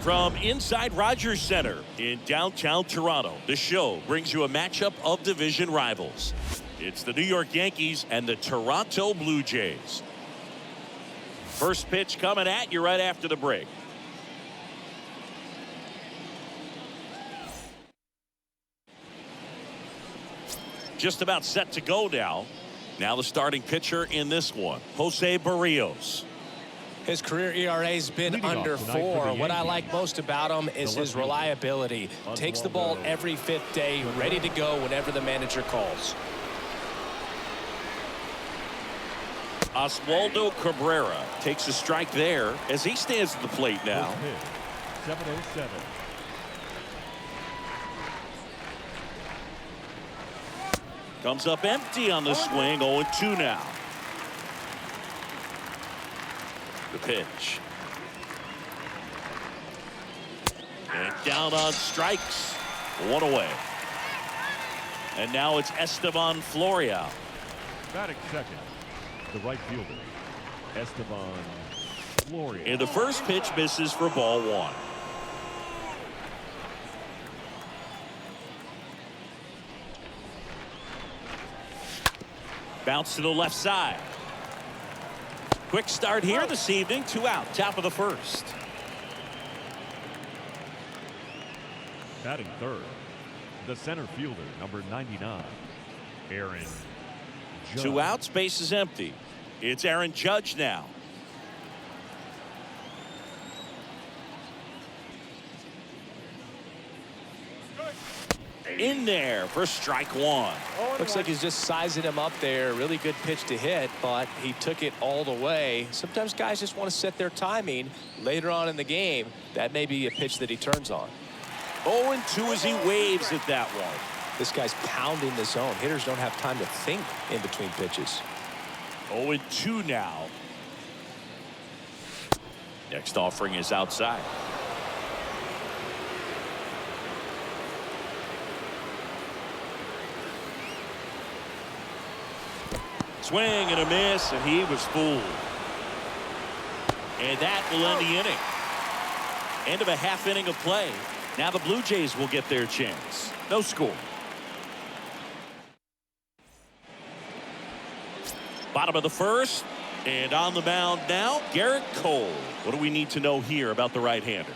From inside Rogers Center in downtown Toronto, the show brings you a matchup of division rivals. It's the New York Yankees and the Toronto Blue Jays. First pitch coming at you right after the break. Just about set to go now. Now the starting pitcher in this one, Jose Barrios. His career ERA has been under 4. What I like most about him is his reliability. Takes the ball every 5th day, ready to go whenever the manager calls. Oswaldo Cabrera takes a strike there as he stands at the plate now. 7-0-7. Comes up empty on the swing. 0-2 now. The pitch. And down on strikes. 1 away. And now it's Esteban Florial. Batting second, the right fielder, Esteban Florial. And the first pitch misses for ball 1. Bounce to the left side. Quick start here this evening. 2 out, top of the first. Batting third, the center fielder, number 99, Aaron Judge. 2 outs, base is empty. It's Aaron Judge now. In there for strike 1. Looks like he's just sizing him up there. Really good pitch to hit, but he took it all the way. Sometimes guys just want to set their timing later on in the game. That may be a pitch that he turns on. 0-2 as he waves at that one. This guy's pounding the zone. Hitters don't have time to think in between pitches. 0-2 now. Next offering is outside. Swing and a miss, and he was fooled. And that will end the inning. End of a half inning of play. Now the Blue Jays will get their chance. No score. Bottom of the first, and on the mound now, Garrett Cole. What do we need to know here about the right-hander?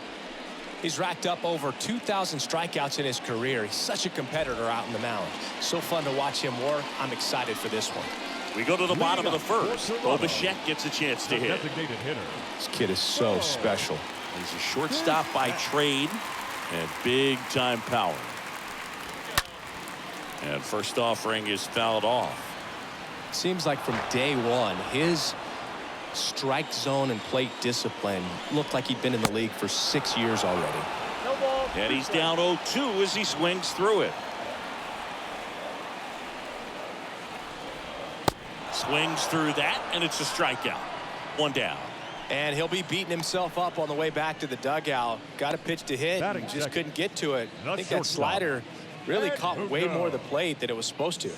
He's racked up over 2,000 strikeouts in his career. He's such a competitor out in the mound. So fun to watch him work. I'm excited for this one. We go to the bottom of the first. Bo Bichette gets a chance to hit. This kid is so special. He's a shortstop by trade and big-time power. And first offering is fouled off. Seems like from day one, his strike zone and plate discipline looked like he'd been in the league for 6 years already. And he's down 0-2 as he swings through it. Swings through that, and it's a strikeout. 1 down. And he'll be beating himself up on the way back to the dugout. Got a pitch to hit, and just couldn't get to it. I think that slider really caught way more of the plate than it was supposed to.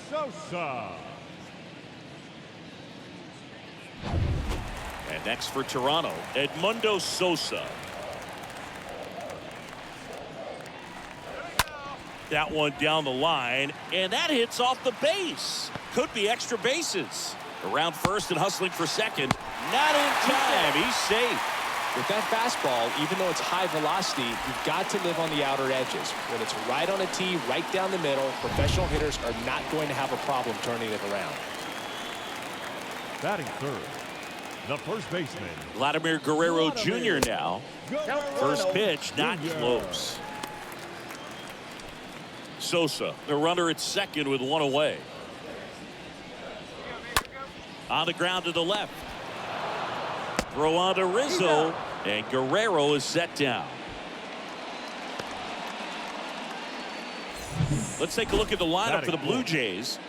And next for Toronto, Edmundo Sosa. That one down the line, and that hits off the base. Could be extra bases. Around first and hustling for second. Not in time. He's safe. With that fastball, even though it's high velocity, you've got to live on the outer edges. When it's right on a tee, right down the middle, professional hitters are not going to have a problem turning it around. Batting third, the first baseman, Vladimir Guerrero Jr. now. First pitch, not close. Sosa, the runner at second with 1 away. On the ground to the left. Throw on to Rizzo, and Guerrero is set down. Let's take a look at the lineup for the Blue Jays.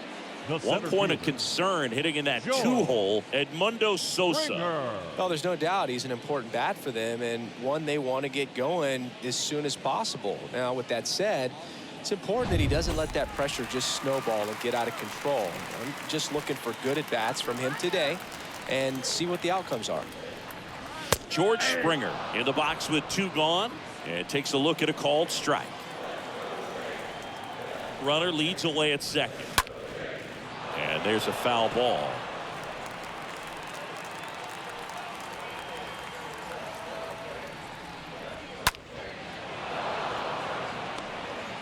1 point of concern hitting in that 2-hole, Edmundo Sosa. Well, there's no doubt he's an important bat for them, and one they want to get going as soon as possible. Now, with that said, it's important that he doesn't let that pressure just snowball and get out of control. I'm just looking for good at-bats from him today and see what the outcomes are. George Springer in the box with 2 gone and takes a look at a called strike. Runner leads away at second. And there's a foul ball.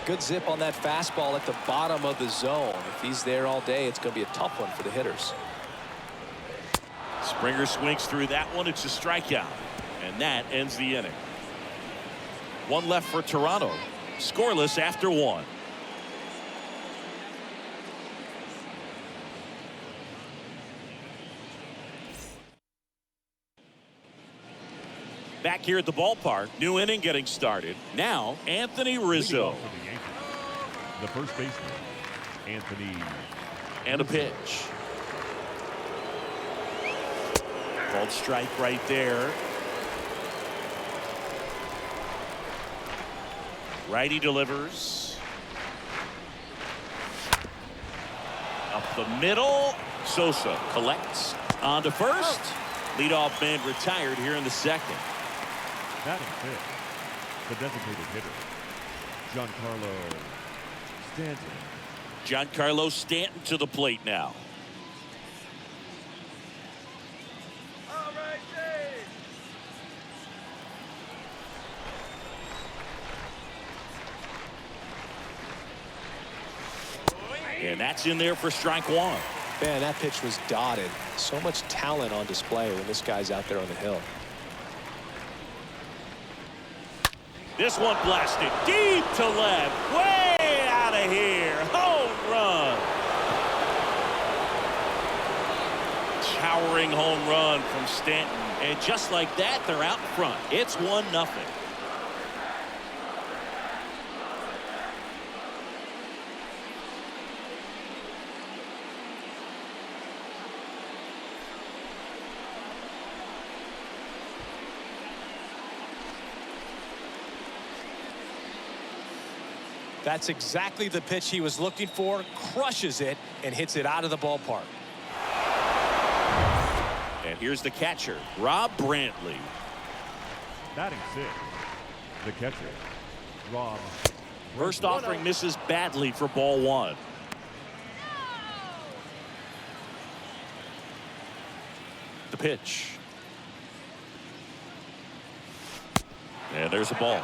Good zip on that fastball at the bottom of the zone. If he's there all day, it's going to be a tough one for the hitters. Springer swings through that one. It's a strikeout. And that ends the inning. 1 left for Toronto. Scoreless after 1. Back here at the ballpark. New inning getting started. Now, Anthony Rizzo. For the Yankees, the first baseman, Anthony. And a pitch. Called strike right there. Righty delivers. Up the middle. Sosa collects. On to first. Leadoff man retired here in the second. Batting fifth, the designated hitter, Giancarlo Stanton. Giancarlo Stanton to the plate now. And that's in there for strike 1. Man, that pitch was dotted. So much talent on display when this guy's out there on the hill. This one blasted deep to left. Way out of here. Home run. Towering home run from Stanton. And just like that, they're out in front. It's 1-0. That's exactly the pitch he was looking for. Crushes it and hits it out of the ballpark. And here's the catcher, Rob Brantley. Batting sixth, the catcher, Rob. First offering misses badly for ball 1. The pitch. And there's a ball.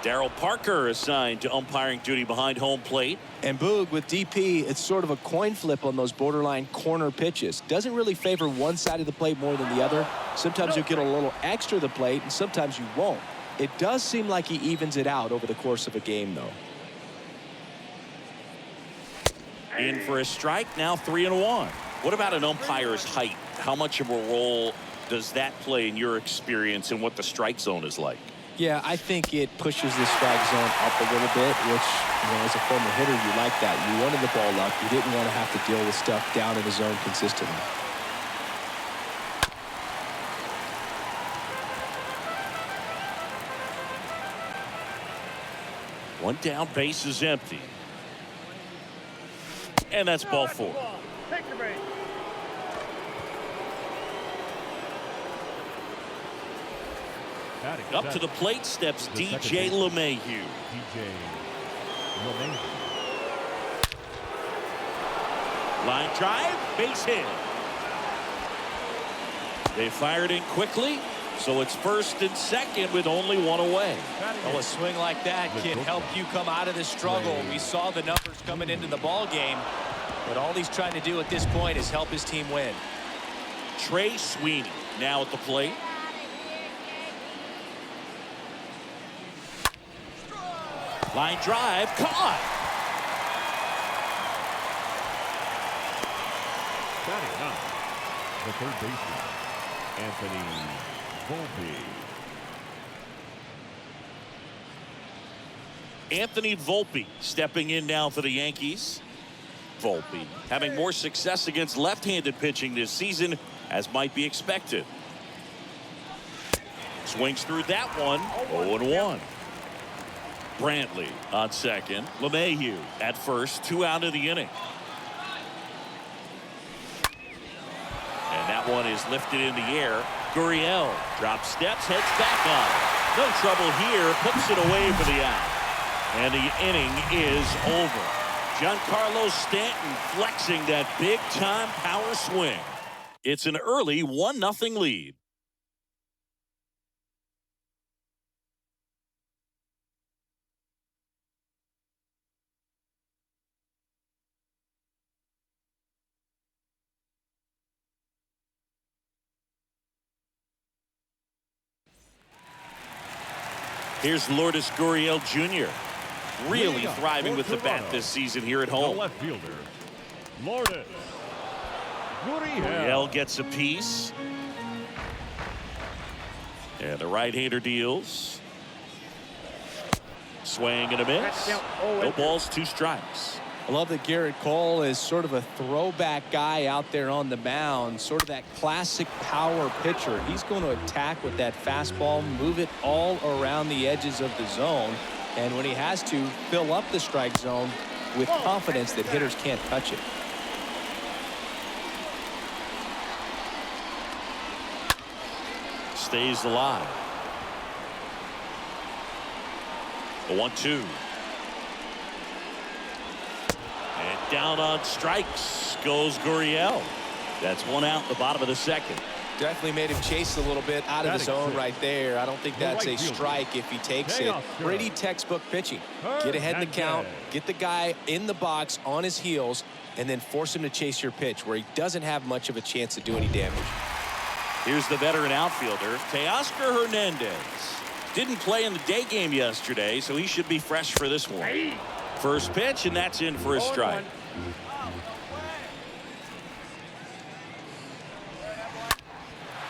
Darryl Parker assigned to umpiring duty behind home plate. And Boog, with DP, it's sort of a coin flip on those borderline corner pitches. Doesn't really favor one side of the plate more than the other. Sometimes you'll get a little extra the plate, and sometimes you won't. It does seem like he evens it out over the course of a game, though. In for a strike, now 3-1. What about an umpire's height? How much of a role does that play in your experience and what the strike zone is like? Yeah, I think it pushes the strike zone up a little bit, which, you know, as a former hitter, you like that. You wanted the ball up. You didn't want to have to deal with stuff down in the zone consistently. One down, base is empty. And that's ball 4. Take your break. Up to the plate steps DJ LeMahieu. DJ LeMahieu. Line drive, base hit. They fired in quickly, so it's first and second with only 1 away. Well, a swing like that can help you come out of this struggle. We saw the numbers coming into the ball game, but all he's trying to do at this point is help his team win. Trey Sweeney now at the plate. Line drive, caught. Batting ninth, the third baseman, Anthony Volpe. Anthony Volpe stepping in now for the Yankees. Volpe having more success against left-handed pitching this season, as might be expected. Swings through that one, 0-1. Brantley on second. LeMahieu at first, 2 out of the inning. And that one is lifted in the air. Gurriel. Drop steps, heads back on. No trouble here. Puts it away for the out. And the inning is over. Giancarlo Stanton flexing that big-time power swing. It's an early 1-0 lead. Here's Lourdes Gurriel Jr. Really thriving with the bat this season here at home. The left fielder, Lourdes Gurriel. Gurriel gets a piece. And the right-hander deals. Swing and a miss. No balls, 2 strikes. I love that Garrett Cole is sort of a throwback guy out there on the mound, sort of that classic power pitcher. He's going to attack with that fastball, move it all around the edges of the zone, and when he has to, fill up the strike zone with confidence that hitters can't touch it. Stays alive. A 1-2. And down on strikes goes Gurriel. That's 1 out in the bottom of the second. Definitely made him chase a little bit out of the zone right there. I don't think that's a strike if he takes it. Pretty textbook pitching. Get ahead in the count, get the guy in the box on his heels, and then force him to chase your pitch where he doesn't have much of a chance to do any damage. Here's the veteran outfielder, Teoscar Hernandez. Didn't play in the day game yesterday, so he should be fresh for this one. First pitch, and that's in for a strike.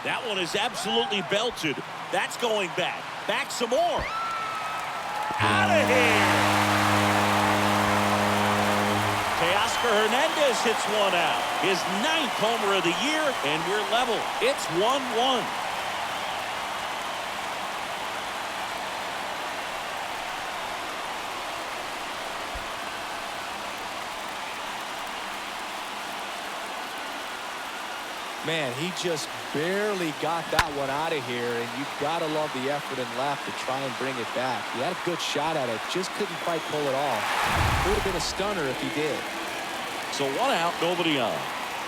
That one is absolutely belted. That's going back. Back some more. Out of here. Teoscar Hernandez hits 1 out. His 9th homer of the year, and we're level. It's 1-1. Man, he just barely got that one out of here, and you've got to love the effort and left to try and bring it back. He had a good shot at it, just couldn't quite pull it off. It would have been a stunner if he did. So 1 out, nobody on.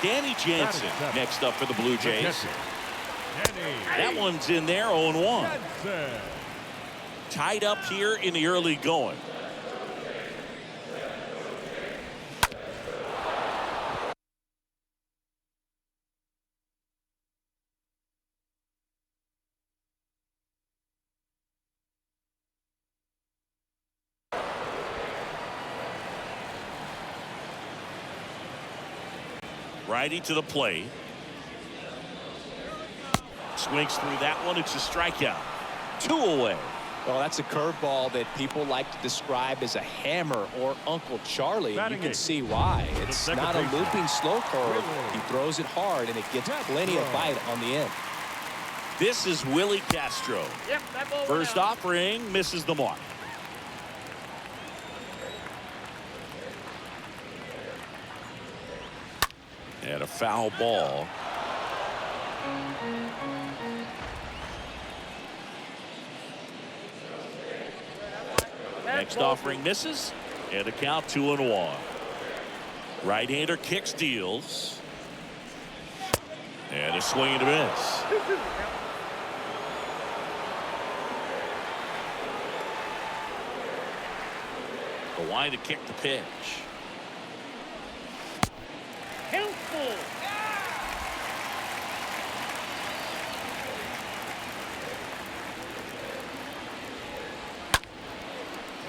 Danny Jansen next up for the Blue Jays. That one's in there, 0-1. Tied up here in the early going. Righty to the plate. Swings through that one. It's a strikeout. 2 away. Well, that's a curveball that people like to describe as a hammer or Uncle Charlie. You can see why. It's not a looping slow curve. He throws it hard, and it gets plenty of bite on the end. This is Willie Castro. First offering misses the mark. And a foul ball. Next offering misses. And a count 2-1. Right-hander kicks, deals. And a swing and a miss. The line to kick the pitch.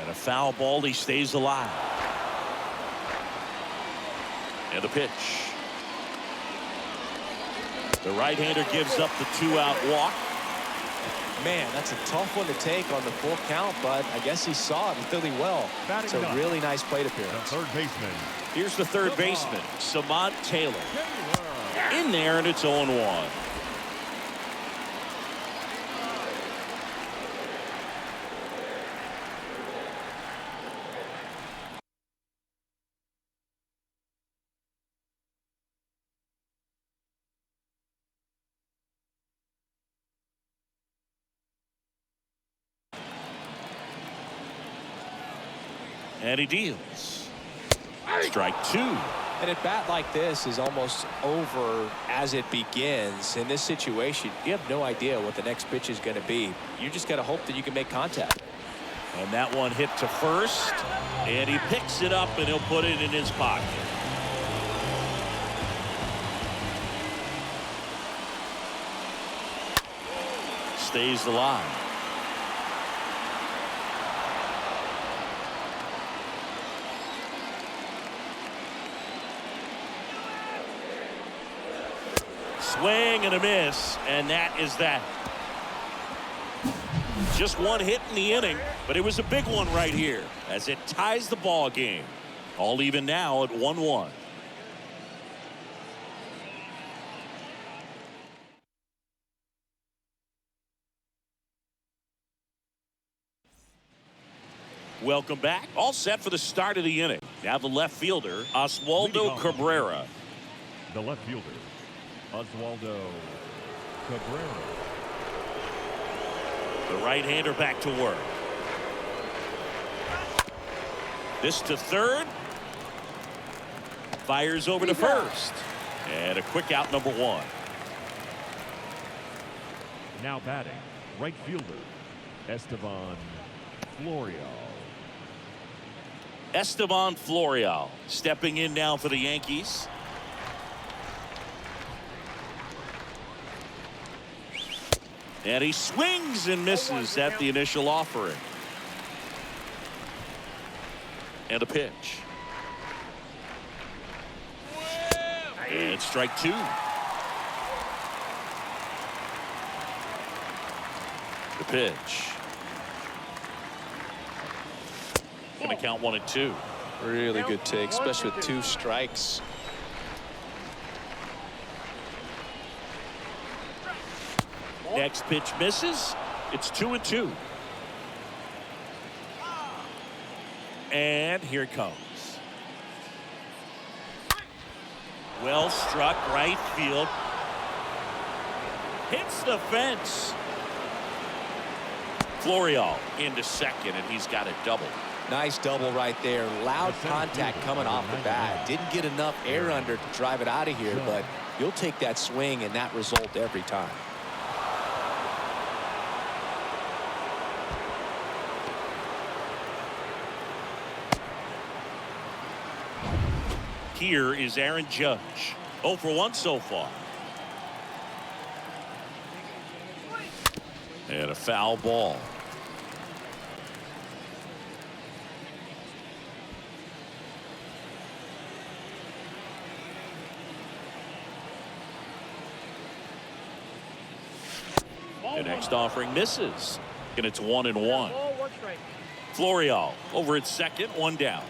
And a foul ball. He stays alive. And the pitch. The right-hander gives up the 2-out walk. Man, that's a tough one to take on the full count, but I guess he saw it really well. It's a really nice plate appearance. The third baseman. Here's the third baseman, Samad Taylor. In there, and it's 0-1. And he deals. Strike two. And a bat like this is almost over as it begins. In this situation, you have no idea what the next pitch is going to be. You just got to hope that you can make contact. And that one hit to first. And he picks it up and he'll put it in his pocket. Stays alive. Swing and a miss, and that is that. Just one hit in the inning, but it was a big one right here as it ties the ball game. All even now at 1-1. Welcome back. All set for the start of the inning. Now the left fielder, Oswaldo Cabrera. The left fielder, Oswaldo Cabrera. The right-hander back to work. This to third. Fires over to first. And a quick out, number one. Now batting, right fielder, Esteban Florial. Esteban Florial stepping in now for the Yankees. And he swings and misses at the initial offering. And a pitch. And strike two. The pitch. Going to count 1-2. Really good take, especially with two strikes. Next pitch misses. It's 2-2. And here it comes. Well struck, right field. Hits the fence. Florial into second, and he's got a double. Nice double right there. Loud contact coming off the bat. Didn't get enough air under to drive it out of here, but you'll take that swing and that result every time. Here is Aaron Judge. 0 for 1 so far. And a foul ball. The next offering misses. And it's 1-1. Florial over at second, one down.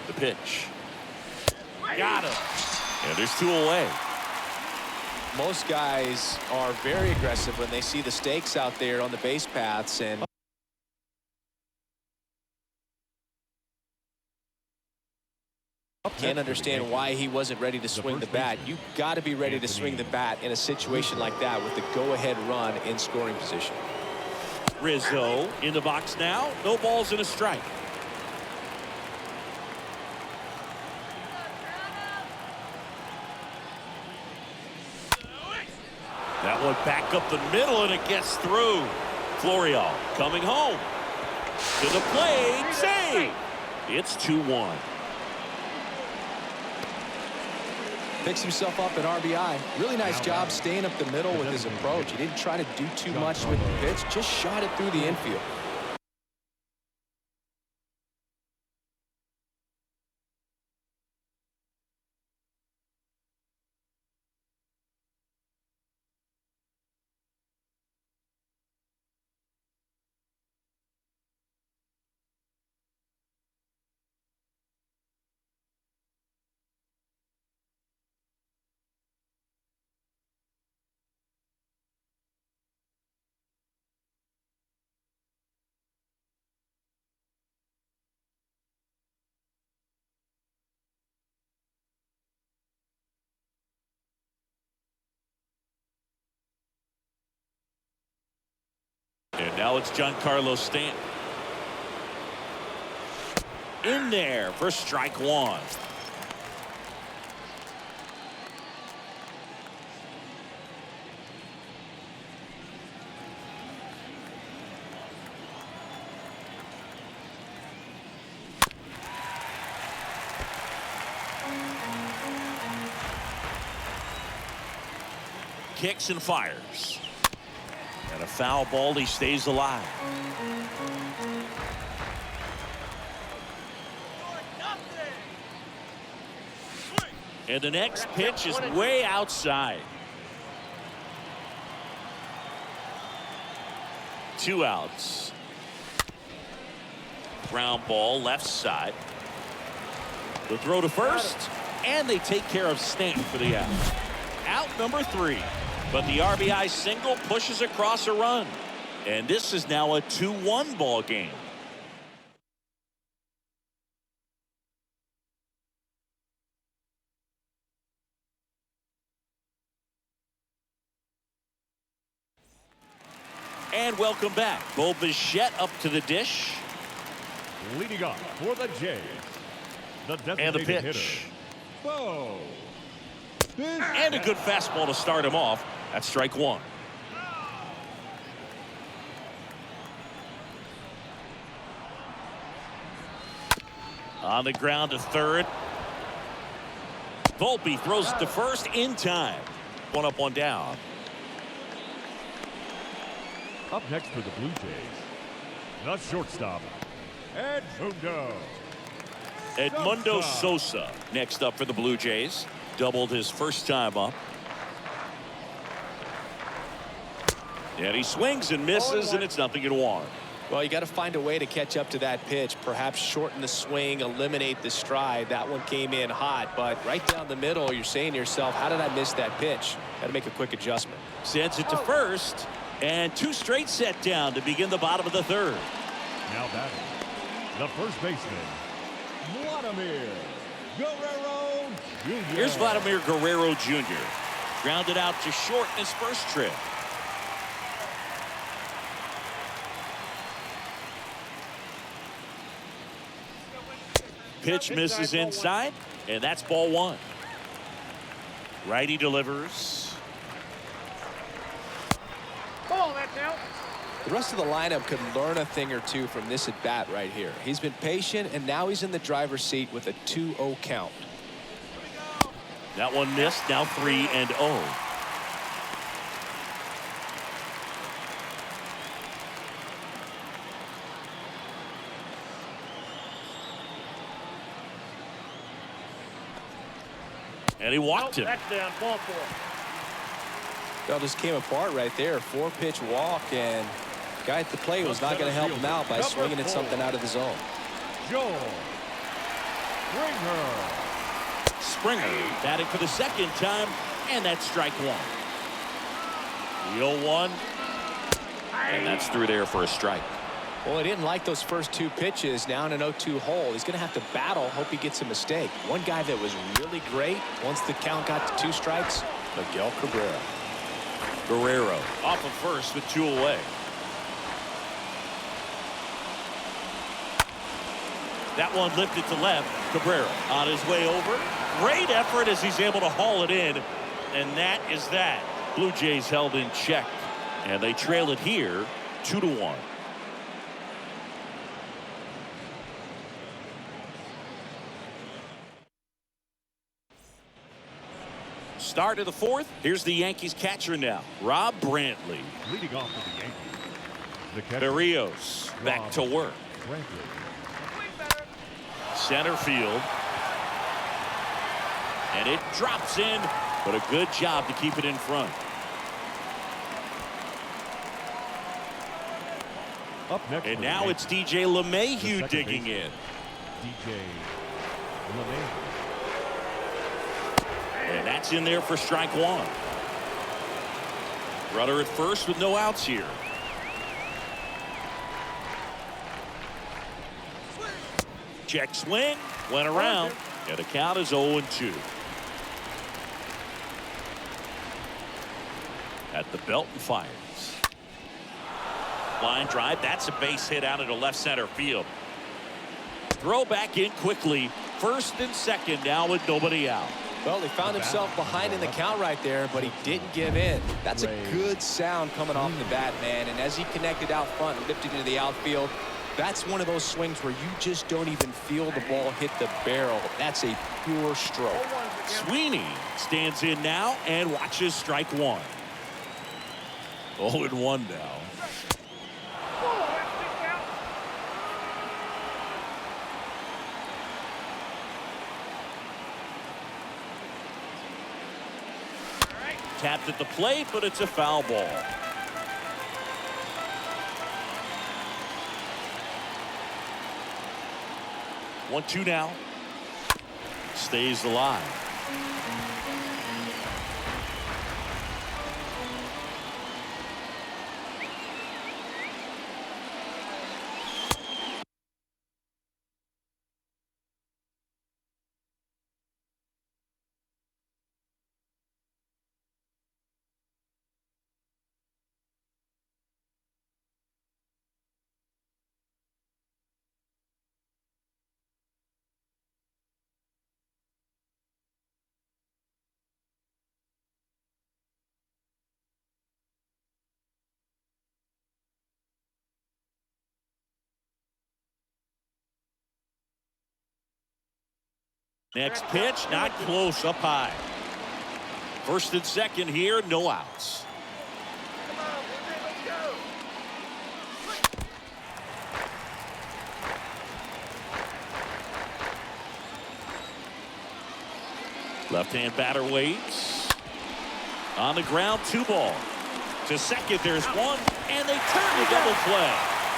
The pitch. Got him. And there's two away. Most guys are very aggressive when they see the stakes out there on the base paths, and can't understand why he wasn't ready to swing the bat. You got to be ready to swing the bat in a situation like that with the go-ahead run in scoring position. Rizzo in the box now. No balls and a strike. That one back up the middle, and it gets through. Florial coming home. To the plate. Save. It's 2-1. Picks himself up at RBI. Really nice job staying up the middle with his approach. He didn't try to do too much with the pitch, just shot it through the infield. Now it's Giancarlo Stanton. In there for strike one. Kicks and fires. And a foul ball. He stays alive. And the next pitch is way outside. 2 outs. Ground ball left side. The throw to first, and they take care of Stanton for the out. Out number 3. But the RBI single pushes across a run. And this is now a 2-1 ball game. And welcome back. Bo Bichette up to the dish. Leading off for the Jays, the And the designated pitch. hitter, Bo. And a good fastball to start him off. That's strike one. On the ground to third. Volpe throws it to first in time. 1 up, 1 down. Up next for the Blue Jays, the shortstop, Edmundo Sosa next up for the Blue Jays. Doubled his first time up. And he swings and misses, and it's 0-1. Well, you got to find a way to catch up to that pitch. Perhaps shorten the swing, eliminate the stride. That one came in hot, but right down the middle, you're saying to yourself, how did I miss that pitch? Got to make a quick adjustment. Sends it to first, and 2 straight set down to begin the bottom of the third. Now batting, the first baseman, Vladimir Guerrero Jr. Here's Vladimir Guerrero Jr. Grounded out to short in his first trip. Pitch misses inside, and that's ball 1. Righty delivers. The rest of the lineup could learn a thing or two from this at bat right here. He's been patient, and now he's in the driver's seat with a 2-0 count. That one missed. Now 3-0. And he walked him. That's down, ball 4. Well, just came apart right there. 4-pitch walk, and guy at the plate was not going to help him out by swinging at something out of the zone. Joel Springer. Springer batting for the second time, and that's strike 1. The 0-1, and that's through there for a strike. Well, he didn't like those first 2 pitches. Now in an 0-2 hole, he's going to have to battle. Hope he gets a mistake. One guy that was really great once the count got to 2 strikes, Miguel Cabrera. Guerrero off of first with 2 away. That one lifted to left. Cabrera on his way over. Great effort as he's able to haul it in. And that is that. Blue Jays held in check. And they trail it here 2-1. Start of the 4th. Here's the Yankees catcher now, Rob Brantley. Leading off for the Yankees, the catcher, Berrios back to work. Brantley. Center field. And it drops in, but a good job to keep it in front. Up next And for now the it's DJ LeMahieu The second digging baseman, in. DJ LeMahieu. And that's in there for strike 1. Runner at first with no outs here. Check swing, went around, and the count is 0-2. At the belt and fires. Line drive. That's a base hit out into left center field. Throw back in quickly. First and second now with nobody out. Well, he found himself behind in the count right there, but he didn't give in. That's a good sound coming off the bat, man. And as he connected out front and lifted into the outfield, that's one of those swings where you just don't even feel the ball hit the barrel. That's a pure stroke. Sweeney stands in now and watches strike one. 0-1 now. Tapped at the plate, but it's a foul ball. 1-2 now. Stays alive. Next pitch, not close, up high. First and second here, no outs. Left-hand batter waits. On the ground, 2 ball. To second, there's one, and they turn the double play.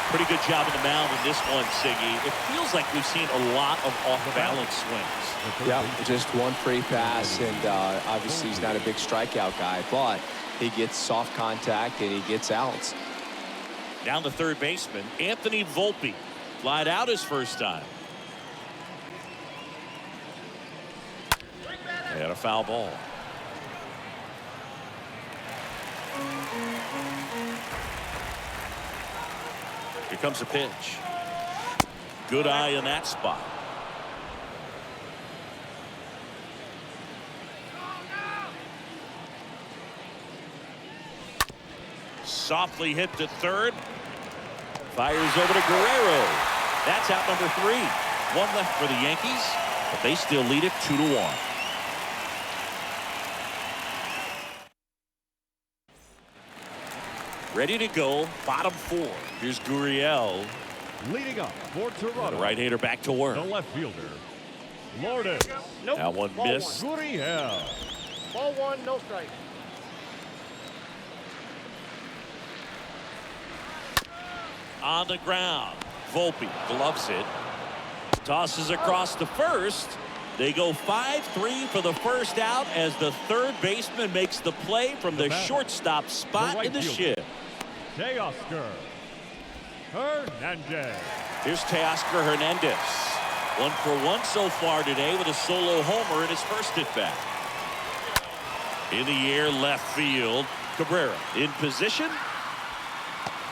Pretty good job on the mound in this one, Siggy. It feels like we've seen a lot of off-balance swings. Yeah, just one free pass, and obviously he's not a big strikeout guy, but he gets soft contact and he gets outs. Down the third baseman, Anthony Volpe. Lied out his first time. They had a foul ball. Here comes a pitch. Good eye in that spot. Softly hit to third. Fires over to Guerrero. That's out number 3. One left for the Yankees, but they still lead it 2-1. Ready to go, bottom 4. Here's Gurriel. Leading up for Toronto. The right-hander back to work. The left fielder, Lourdes. Nope. That one Ball missed. Gurriel. Ball 1, no strike. On the ground. Volpe gloves it. Tosses across to first. They go 5-3 for the first out as the third baseman makes the play from the shortstop spot in the shift. Teoscar Hernandez. Here's Teoscar Hernandez. 1 for 1 so far today with a solo homer in his first at bat. In the air, left field. Cabrera in position.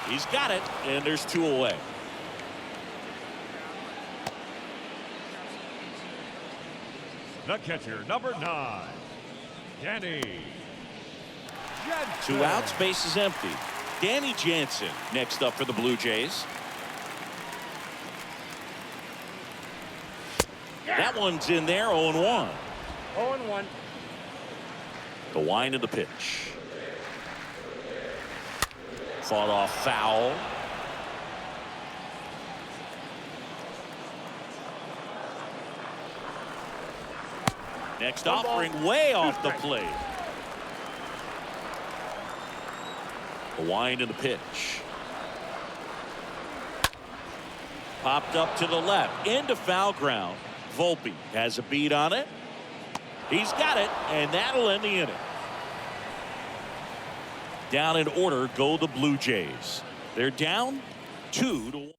He's got it, and there's 2 away. The catcher, number 9, Danny Jansen. 2 outs, base is empty. Danny Jansen next up for the Blue Jays. That one's in there, 0-1. 0-1. The wind of the pitch. Fought off foul. Next offering way off the plate. The wind and the pitch. Popped up to the left into foul ground. Volpe has a beat on it. He's got it, and that'll end the inning. Down in order go the Blue Jays. They're down 2-1.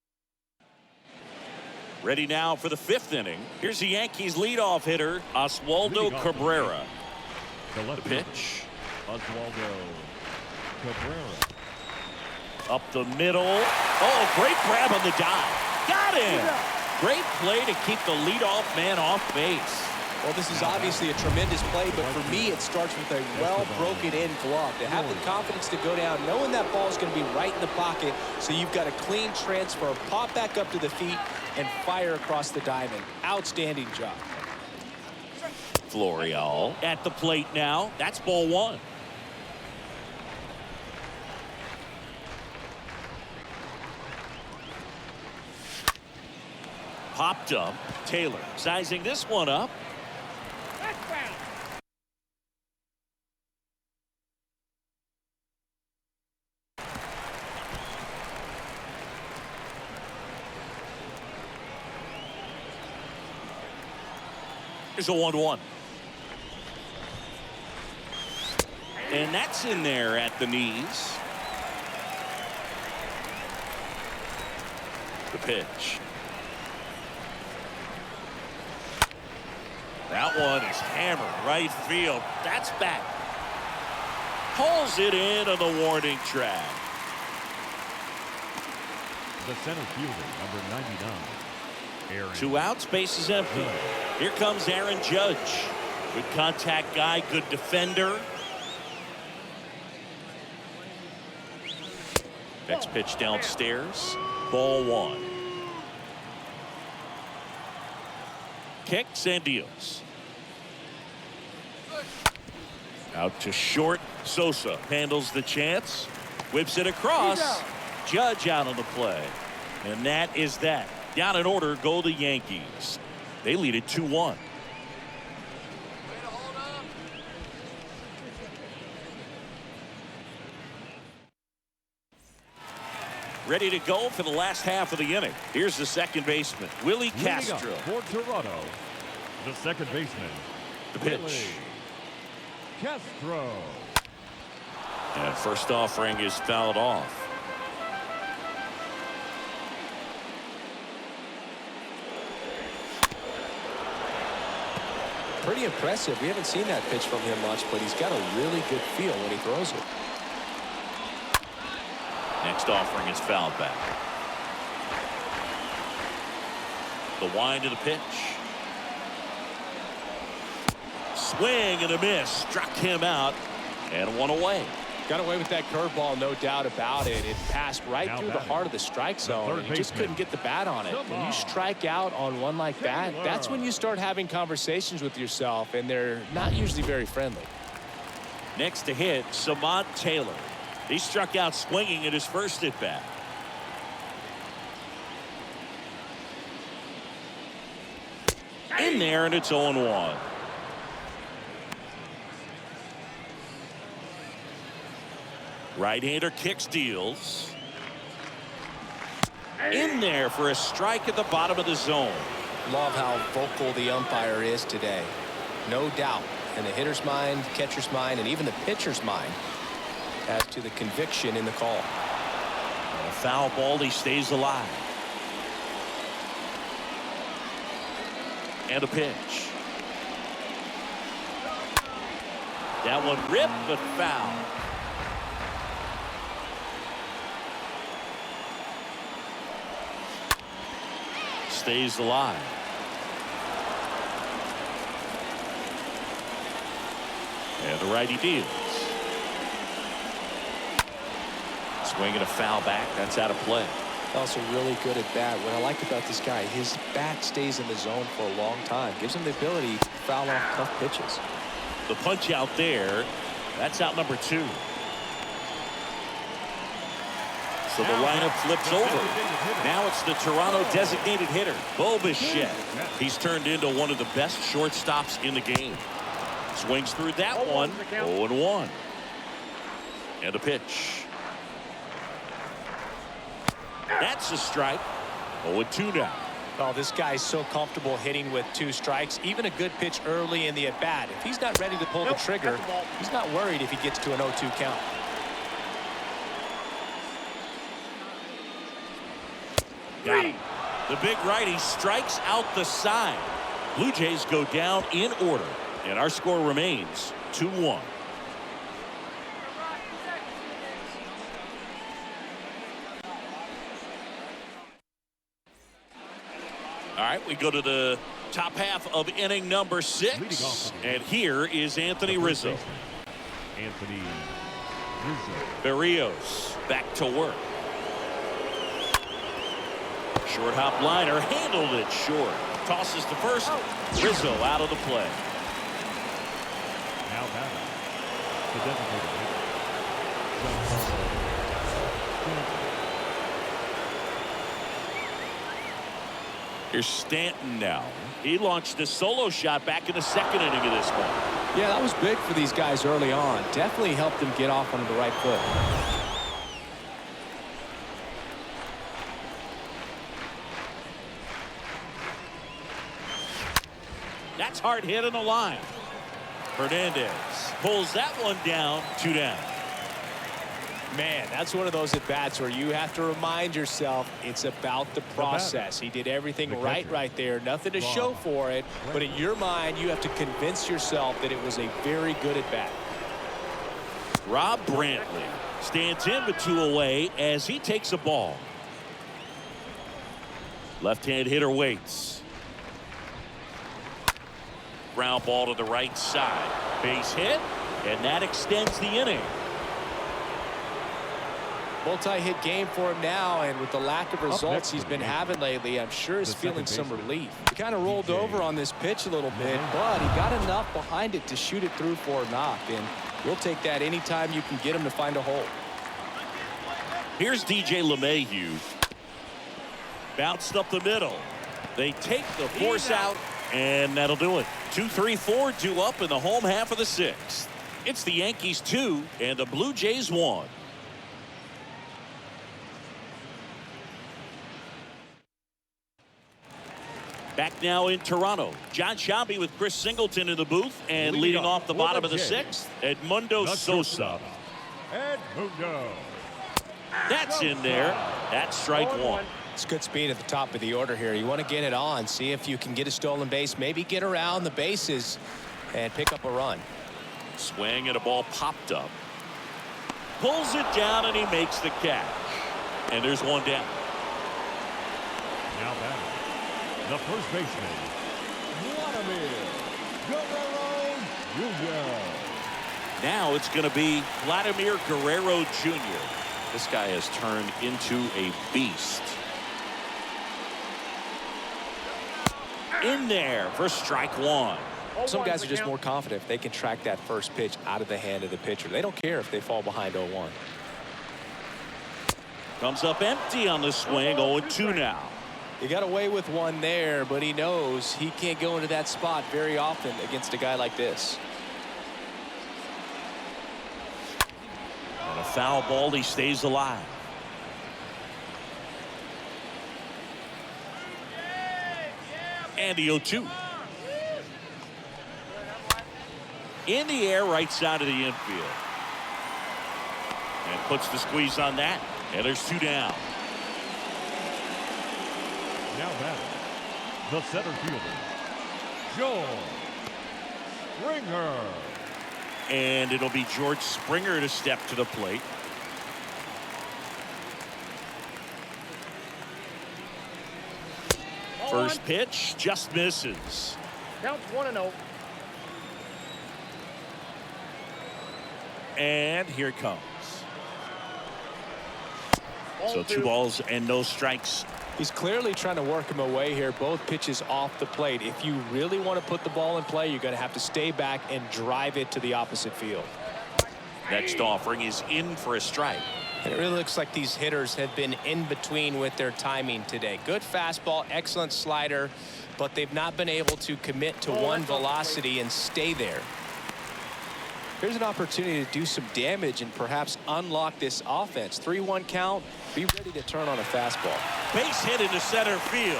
Ready now for the 5th inning. Here's the Yankees leadoff hitter, Oswaldo Cabrera. The left The pitch. Oswaldo Cabrera. Up the middle. Oh, great grab on the dive. Got him. Great play to keep the leadoff man off base. Well, this is obviously a tremendous play, but for me, it starts with a well-broken-in glove. To have the confidence to go down, knowing that ball is going to be right in the pocket, so you've got a clean transfer, pop back up to the feet, and fire across the diamond. Outstanding job. Florial at the plate now. That's ball one. Popped up. Taylor sizing this one up. Here's a 1-1. And that's in there at the knees. The pitch. That one is hammered right field. That's back. Pulls it in on the warning track. The center fielder, number 99. Aaron. 2 outs, base is empty. Here comes Aaron Judge. Good contact guy, good defender. Next pitch downstairs. Ball one. Kicks and deals. Out to short. Sosa handles the chance. Whips it across. Judge out on the play. And that is that. Down in order go the Yankees. They lead it 2-1. Ready to go for the last half of the inning. Here's the second baseman, Willie Castro. For Toronto, the second baseman, The pitch. Willie Castro. And first offering is fouled off. Pretty impressive. We haven't seen that pitch from him much, but he's got a really good feel when he throws it. Next offering is fouled back. The wind of the pitch. Swing and a miss. Struck him out and one away. Got away with that curveball, no doubt about it. It passed right through the heart of the strike zone, and he just couldn't get the bat on it. When you strike out on one like that, that's when you start having conversations with yourself, and they're not usually very friendly. Next to hit, Samad Taylor. He struck out swinging at his first at bat. In there, and it's 0-1. Right-hander kicks, deals. In there for a strike at the bottom of the zone. Love how vocal the umpire is today. No doubt in the hitter's mind, catcher's mind, and even the pitcher's mind as to the conviction in the call. A foul ball, he stays alive. And a pitch. That one ripped, but foul. Stays alive. And the righty deals. Swing and a foul back. That's out of play. Also really good at bat. What I like about this guy, his bat stays in the zone for a long time. Gives him the ability to foul off tough pitches. The punch out there. That's out number 2. So the lineup flips over. Now it's the Toronto designated hitter, Bo Bichette. He's turned into one of the best shortstops in the game. Swings through that one. 0-1. And a pitch. That's a strike. 0-2 now. Oh, this guy's so comfortable hitting with 2 strikes. Even a good pitch early in the at-bat. If he's not ready to pull the trigger, he's not worried if he gets to an 0-2 count. Got him. The big righty strikes out the side. Blue Jays go down in order, and our score remains 2-1. All right, we go to the top half of inning number 6. And here is Anthony Rizzo. Anthony Rizzo. Berrios back to work. Short hop liner, handled it short. Tosses to first. Rizzo out of the play. Now batting, the designated hitter. Here's Stanton now. He launched a solo shot back in the 2nd inning of this one. Yeah, that was big for these guys early on. Definitely helped them get off on the right foot. That's hard hit in the line. Hernandez pulls that one down. 2 down. Man, that's one of those at-bats where you have to remind yourself it's about the process. He did everything right there. Nothing to show for it. But in your mind, you have to convince yourself that it was a very good at-bat. Rob Brantley stands in but 2 away as he takes a ball. Left-hand hitter waits. Ground ball to the right side. Base hit, and that extends the inning. Multi-hit game for him now, and with the lack of results he's been having lately, I'm sure he's feeling some relief. He kind of rolled over on this pitch a little bit, but he got enough behind it to shoot it through for a knock, and we'll take that anytime you can get him to find a hole. Here's DJ LeMahieu. Bounced up the middle. They take the force out, and that'll do it. 2-3-4 due up in the home half of the 6th. It's the Yankees 2 and the Blue Jays 1. Back now in Toronto. John Sciambi with Chris Singleton in the booth, and leading off the bottom of the 6th, Edmundo Sosa. Edmundo. That's in there. That's strike 1. It's good speed at the top of the order here. You want to get it on, see if you can get a stolen base, maybe get around the bases and pick up a run. Swing and a ball popped up. Pulls it down and he makes the catch. And there's 1 down. Now batting, the first baseman, Vladimir Guerrero Jr. Now it's going to be Vladimir Guerrero Jr. This guy has turned into a beast. In there for strike 1. Some guys are just more confident if they can track that first pitch out of the hand of the pitcher. They don't care if they fall behind 0-1. Comes up empty on the swing. 0-2 now. He got away with 1 there, but he knows he can't go into that spot very often against a guy like this. On a foul ball, he stays alive. And the 0-2. In the air, right side of the infield. And puts the squeeze on that. And there's 2 down. Now batting, the center fielder, George Springer. And it'll be George Springer to step to the plate. First pitch just misses. Count 1-0. And here it comes. So 2 balls and no strikes. He's clearly trying to work him away here. Both pitches off the plate. If you really want to put the ball in play, you're going to have to stay back and drive it to the opposite field. Next offering is in for a strike. And it really looks like these hitters have been in between with their timing today. Good fastball, excellent slider, but they've not been able to commit to one velocity and stay there. Here's an opportunity to do some damage and perhaps unlock this offense. 3-1 count. Be ready to turn on a fastball. Base hit into center field.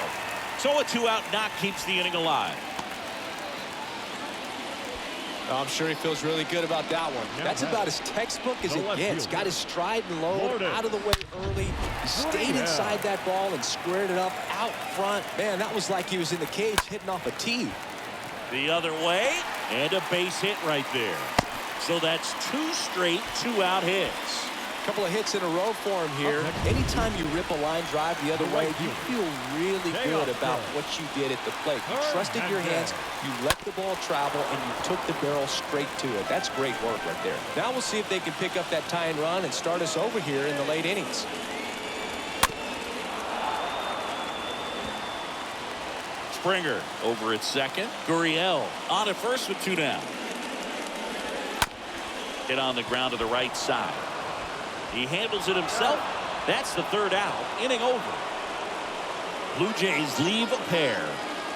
So a 2-out knock keeps the inning alive. I'm sure he feels really good about that one. That's about as textbook as it gets. Got his stride and load out of the way early. He stayed inside that ball and squared it up out front. Man, that was like he was in the cage hitting off a tee. The other way, and a base hit right there. So that's 2 straight 2-out hits. Couple of hits in a row for him here. Anytime you rip a line drive the other way, you feel really good about what you did at the plate. You trusted your hands, you let the ball travel, and you took the barrel straight to it. That's great work right there. Now we'll see if they can pick up that tying run and start us over here in the late innings. Springer over at second. Gurriel on at first with 2 down. Hit on the ground to the right side. He handles it himself. That's the 3rd out. Inning over. Blue Jays leave a pair,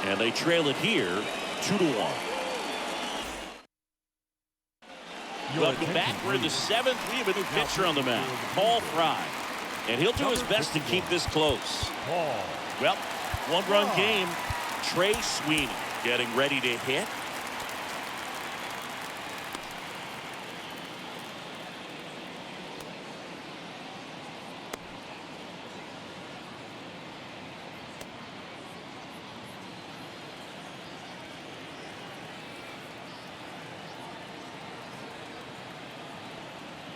and they trail it here 2-1. Welcome back. We're in the 7th. We have a new pitcher on the mound, Paul Fry, and he'll do his best to keep this close. Well, 1-run game. Trey Sweeney getting ready to hit.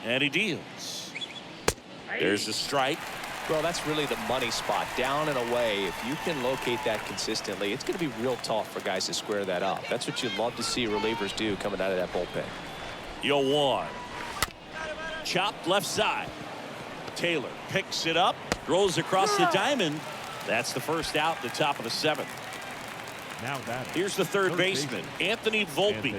And he deals. There's the strike. Well, that's really the money spot, down and away. If you can locate that consistently, it's going to be real tough for guys to square that up. That's what you'd love to see relievers do coming out of that bullpen. 0-1. Chopped left side. Taylor picks it up, throws across the diamond. That's the 1st out at the top of the 7th. Now that Here's the third baseman, Anthony Volpe.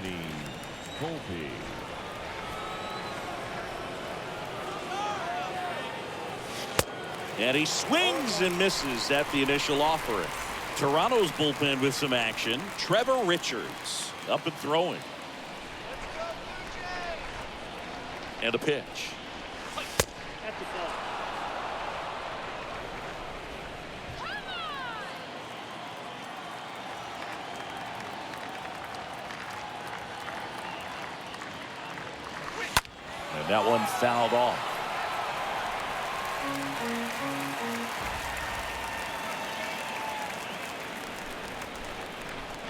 And he swings and misses at the initial offering. Toronto's bullpen with some action. Trevor Richards up and throwing. And a pitch. That's the ball. And that one fouled off.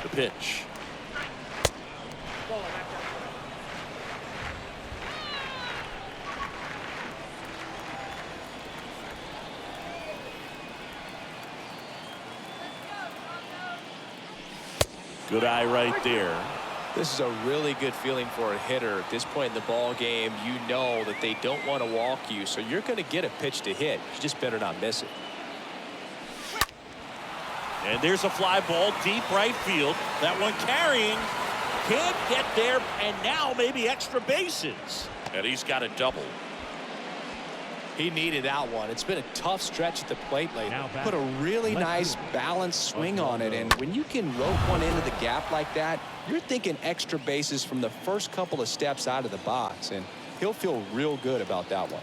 The pitch. Ball back there. Good eye right there. This is a really good feeling for a hitter. At this point in the ball game, you know that they don't want to walk you, so you're going to get a pitch to hit. You just better not miss it. And there's a fly ball deep right field. That one carrying. Can't get there, and now maybe extra bases. And he's got a double. He needed that one. It's been a tough stretch at the plate lately. Put a really nice balanced swing on it, and when you can rope one into the gap like that, you're thinking extra bases from the first couple of steps out of the box, and he'll feel real good about that one.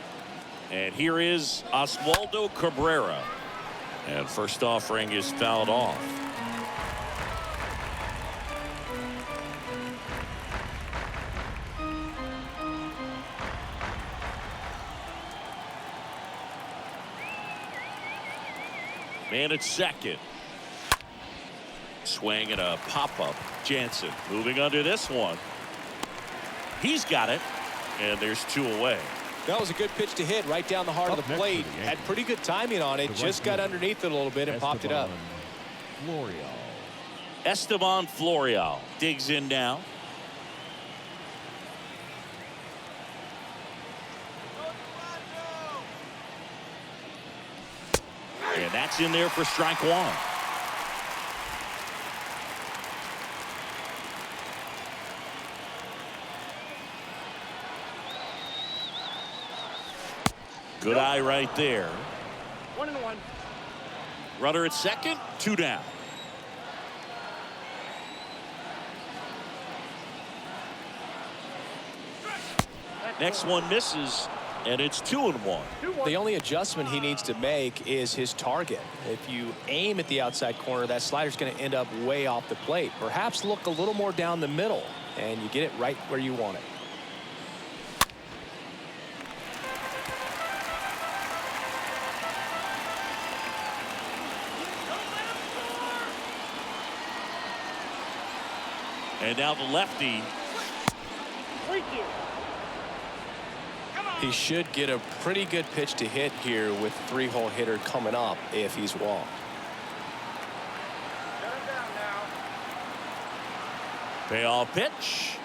And here is Oswaldo Cabrera. And first offering is fouled off. Man at second. Swing and a pop-up. Jansen moving under this one. He's got it. And there's 2 away. That was a good pitch to hit right down the heart of the plate. Had pretty good timing on it. Just got underneath it a little bit and popped it up. Esteban Florial digs in now. And that's in there for strike 1. Good eye right there. 1-1. Runner at second, 2 down. Next one misses, and it's 2-1. The only adjustment he needs to make is his target. If you aim at the outside corner, that slider's going to end up way off the plate. Perhaps look a little more down the middle, and you get it right where you want it. And now the lefty. 3-2. He should get a pretty good pitch to hit here with 3-hole hitter coming up if he's walked. Payoff pitch.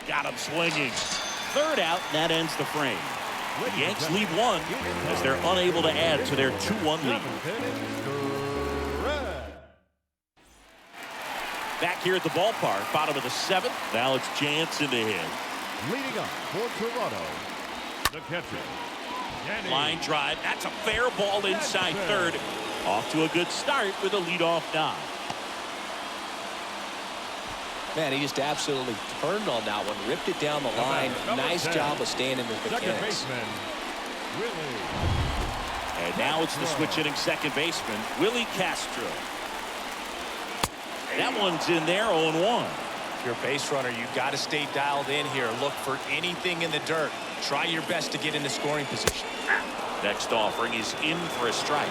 Got him swinging. Third out, and that ends the frame. The Yanks lead one as they're unable to add to their 2-1 lead. Back here at the ballpark, bottom of the 7th. Now it's Jansen to hit. Leading up for Toronto, the catcher. Line drive. That's a fair ball inside third. Off to a good start with a leadoff nod. Man, he just absolutely turned on that one, ripped it down the line. Nice job of staying in his mechanics. And now it's the switch hitting second baseman, Willie Castro. That one's in there, 0-1. If you're a base runner, you've got to stay dialed in here. Look for anything in the dirt. Try your best to get into scoring position. Next offering is in for a strike.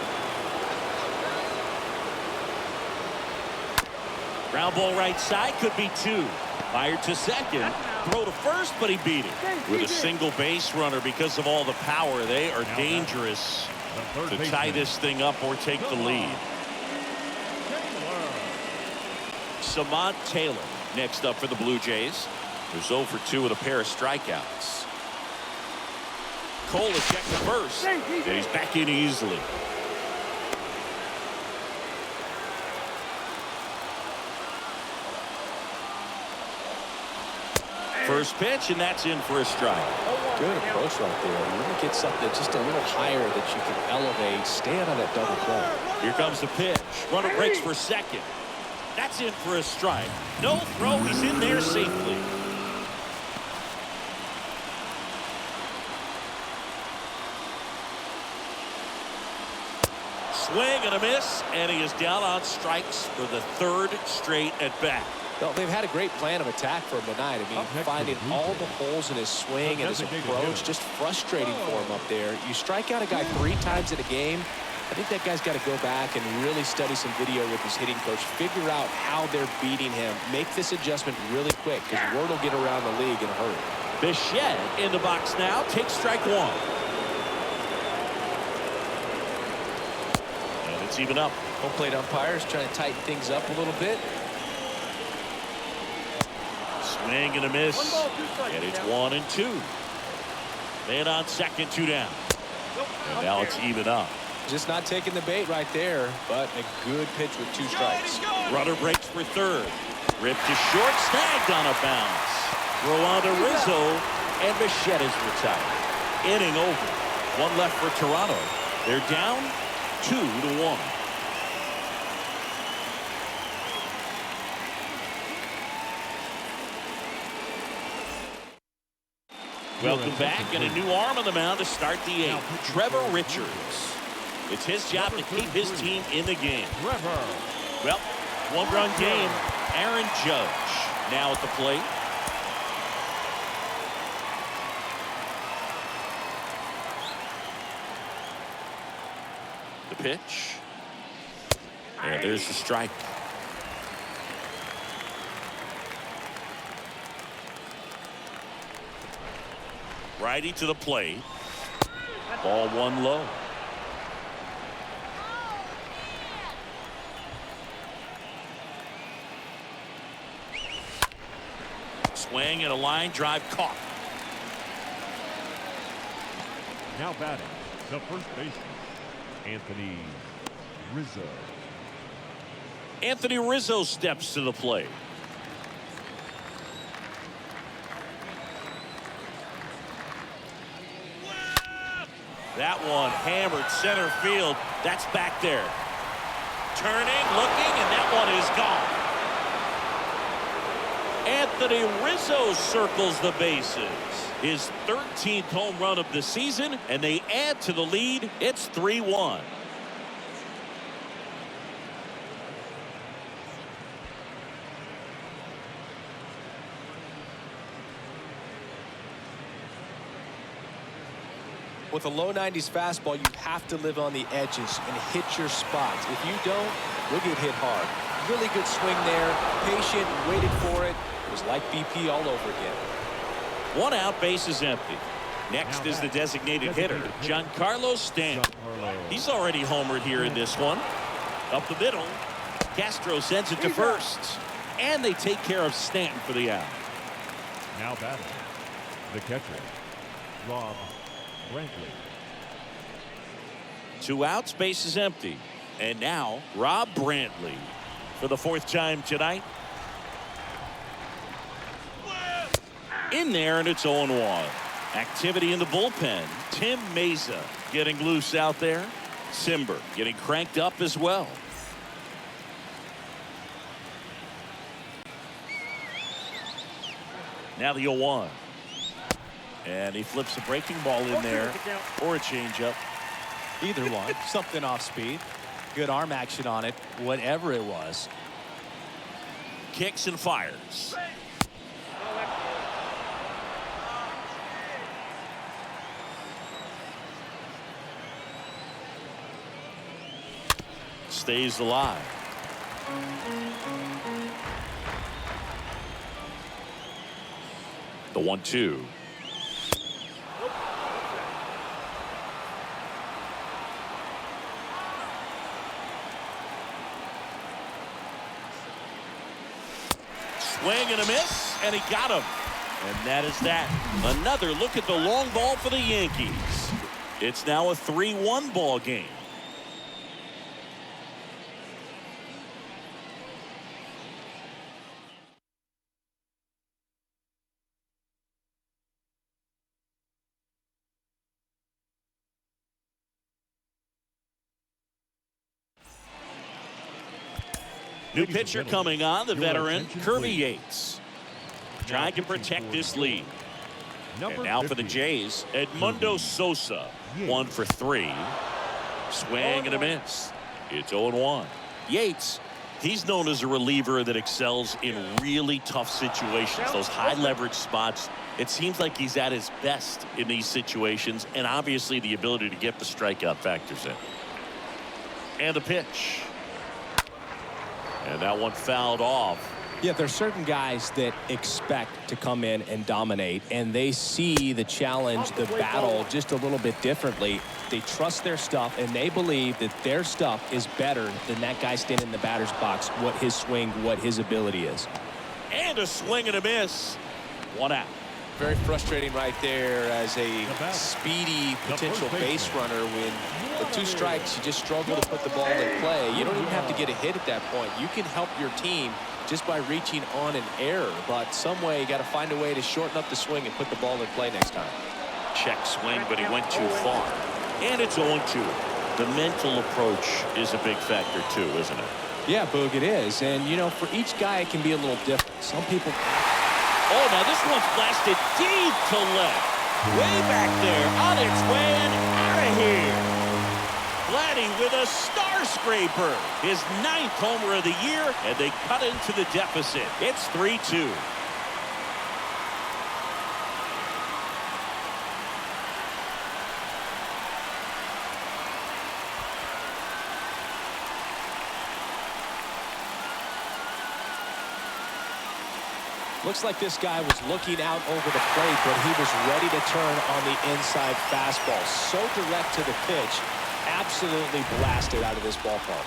Ground ball right side, could be 2. Fired to second. Throw to first, but he beat it. With a single base runner, because of all the power, they are dangerous to tie this thing up or take the lead. Samad Taylor next up for the Blue Jays. They're 0 for 2 with a pair of strikeouts. Cole is checked to first, and he's back in easily. First pitch, and that's in for a strike. Good approach right there. You want to get something just a little higher that you can elevate. Stand on that double play. Here comes the pitch. Runner breaks for second. That's in for a strike. No throw. He's in there safely. Swing and a miss, and he is down on strikes for the 3rd straight at bat. No, they've had a great plan of attack for him tonight. I mean, finding all the holes in his swing and his approach, just frustrating for him up there. You strike out a guy 3 times in a game, I think that guy's got to go back and really study some video with his hitting coach, figure out how they're beating him, make this adjustment really quick, because word will get around the league in a hurry. Bichette in the box now, takes strike 1. And it's even up. Home plate umpires trying to tighten things up a little bit. Swing and a miss. And it's 1-2. Man on second, 2 down. And now it's even up. Just not taking the bait right there, but a good pitch with 2 strikes. Runner breaks for third. Ripped to short, snagged on a bounce. Throw on to Rizzo, and Bichette is retired. Inning over. 1 left for Toronto. They're down 2-1. Welcome back, and a new arm on the mound to start the 8th. Trevor Richards. It's his job to keep his team in the game. Well, 1-run game. Aaron Judge now at the plate. The pitch. And there's the strike. Righty to the plate. Ball 1 low. Swing and a line drive caught. Now batting, the first baseman, Anthony Rizzo. Anthony Rizzo steps to the plate. That one hammered center field. That's back there. Turning, looking, and that one is gone. Anthony Rizzo circles the bases. His 13th home run of the season, and they add to the lead. It's 3-1. With a low 90s fastball, you have to live on the edges and hit your spots. If you don't, you'll get hit hard. Really good swing there. Patient, waited for it. It was like BP all over again. 1 out, base is empty. Next is the designated hitter, Giancarlo Stanton. He's already homered here in this one. Up the middle. Castro sends it to first. And they take care of Stanton for the out. Now batting, the catcher, Rob Brantley. 2 outs, base is empty. And now Rob Brantley for the 4th time tonight. In there, and it's 0-1. Activity in the bullpen. Tim Meza getting loose out there. Simber getting cranked up as well. Now the 0-1. And he flips a breaking ball in there or a changeup. Either one. Something off speed. Good arm action on it, whatever it was. Kicks and fires. Stays alive. The 1-2. Swing and a miss, and he got him. And that is that. Another look at the long ball for the Yankees. It's now a 3-1 ball game. New pitcher coming on, the veteran Kirby Yates. Trying to protect this lead. And now for the Jays, Edmundo Sosa. 1 for 3. Swing and a miss. It's 0-1. Yates, he's known as a reliever that excels in really tough situations, those high leverage spots. It seems like he's at his best in these situations, and obviously the ability to get the strikeout factors in. And a pitch. And that one fouled off. Yeah, there's certain guys that expect to come in and dominate, and they see the challenge, the battle just a little bit differently. They trust their stuff, and they believe that their stuff is better than that guy standing in the batter's box, what his swing, what his ability is. And a swing and a miss. 1 out. Very frustrating right there as a speedy potential base runner. When the 2 strikes, you just struggle to put the ball in play. You don't even have to get a hit at that point. You can help your team just by reaching on an error, but some way you got to find a way to shorten up the swing and put the ball in play next time. Check swing, but he went too far. And it's 0-2. The mental approach is a big factor too, isn't it? Yeah, Boog, it is. And, you know, for each guy, it can be a little different. Some people... Oh, now this one's blasted deep to left. Way back there, on its way and out of here. Vladdy with a star scraper. His 9th homer of the year, and they cut into the deficit. It's 3-2. Looks like this guy was looking out over the plate, but he was ready to turn on the inside fastball. So direct to the pitch. Absolutely blasted out of this ballpark.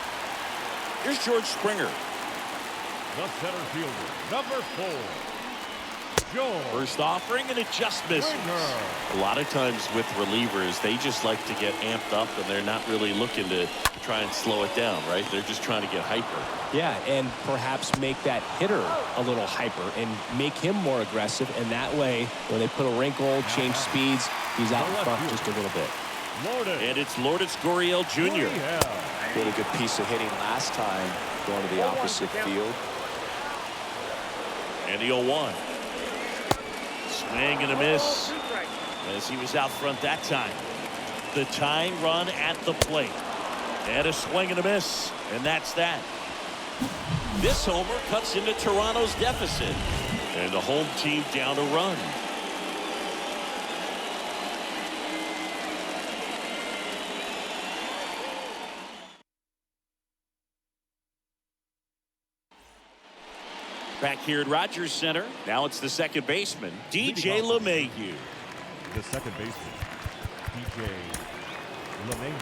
Here's George Springer. The center fielder, number 4, George. First offering, and it just misses. A lot of times with relievers, they just like to get amped up, and they're not really looking to try and slow it down, right? They're just trying to get hyper. Yeah, and perhaps make that hitter a little hyper and make him more aggressive. And that way, when they put a wrinkle, change speeds, he's out in front just a little bit. And it's Lourdes Gurriel Jr. Really good piece of hitting last time, going to the opposite field. And the 0-1. Swing and a miss as he was out front that time. The tying run at the plate. And a swing and a miss. And that's that. This homer cuts into Toronto's deficit. And the home team down a run. Back here at Rogers Center. Now it's the second baseman, DJ LeMahieu. the second baseman, DJ LeMay.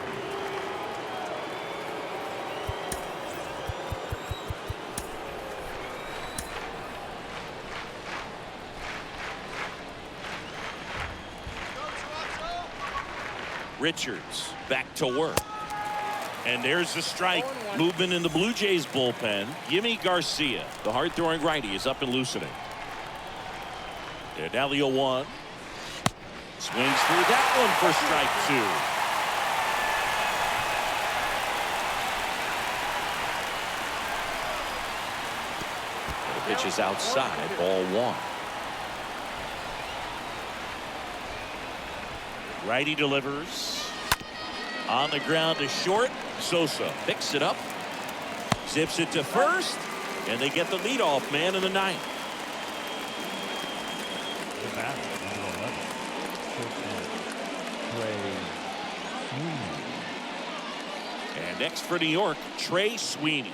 Richards back to work. And there's the strike. Movement in the Blue Jays bullpen. Yimi Garcia, the hard-throwing righty, is up and loosening. And now the 0-1. Swings through that one for strike 2. The pitch is outside, ball 1. Righty delivers. On the ground to short. Sosa picks it up. Zips it to first. And they get the leadoff man in the 9th. The bat, number 11. Trey Sweeney. And next for New York, Trey Sweeney.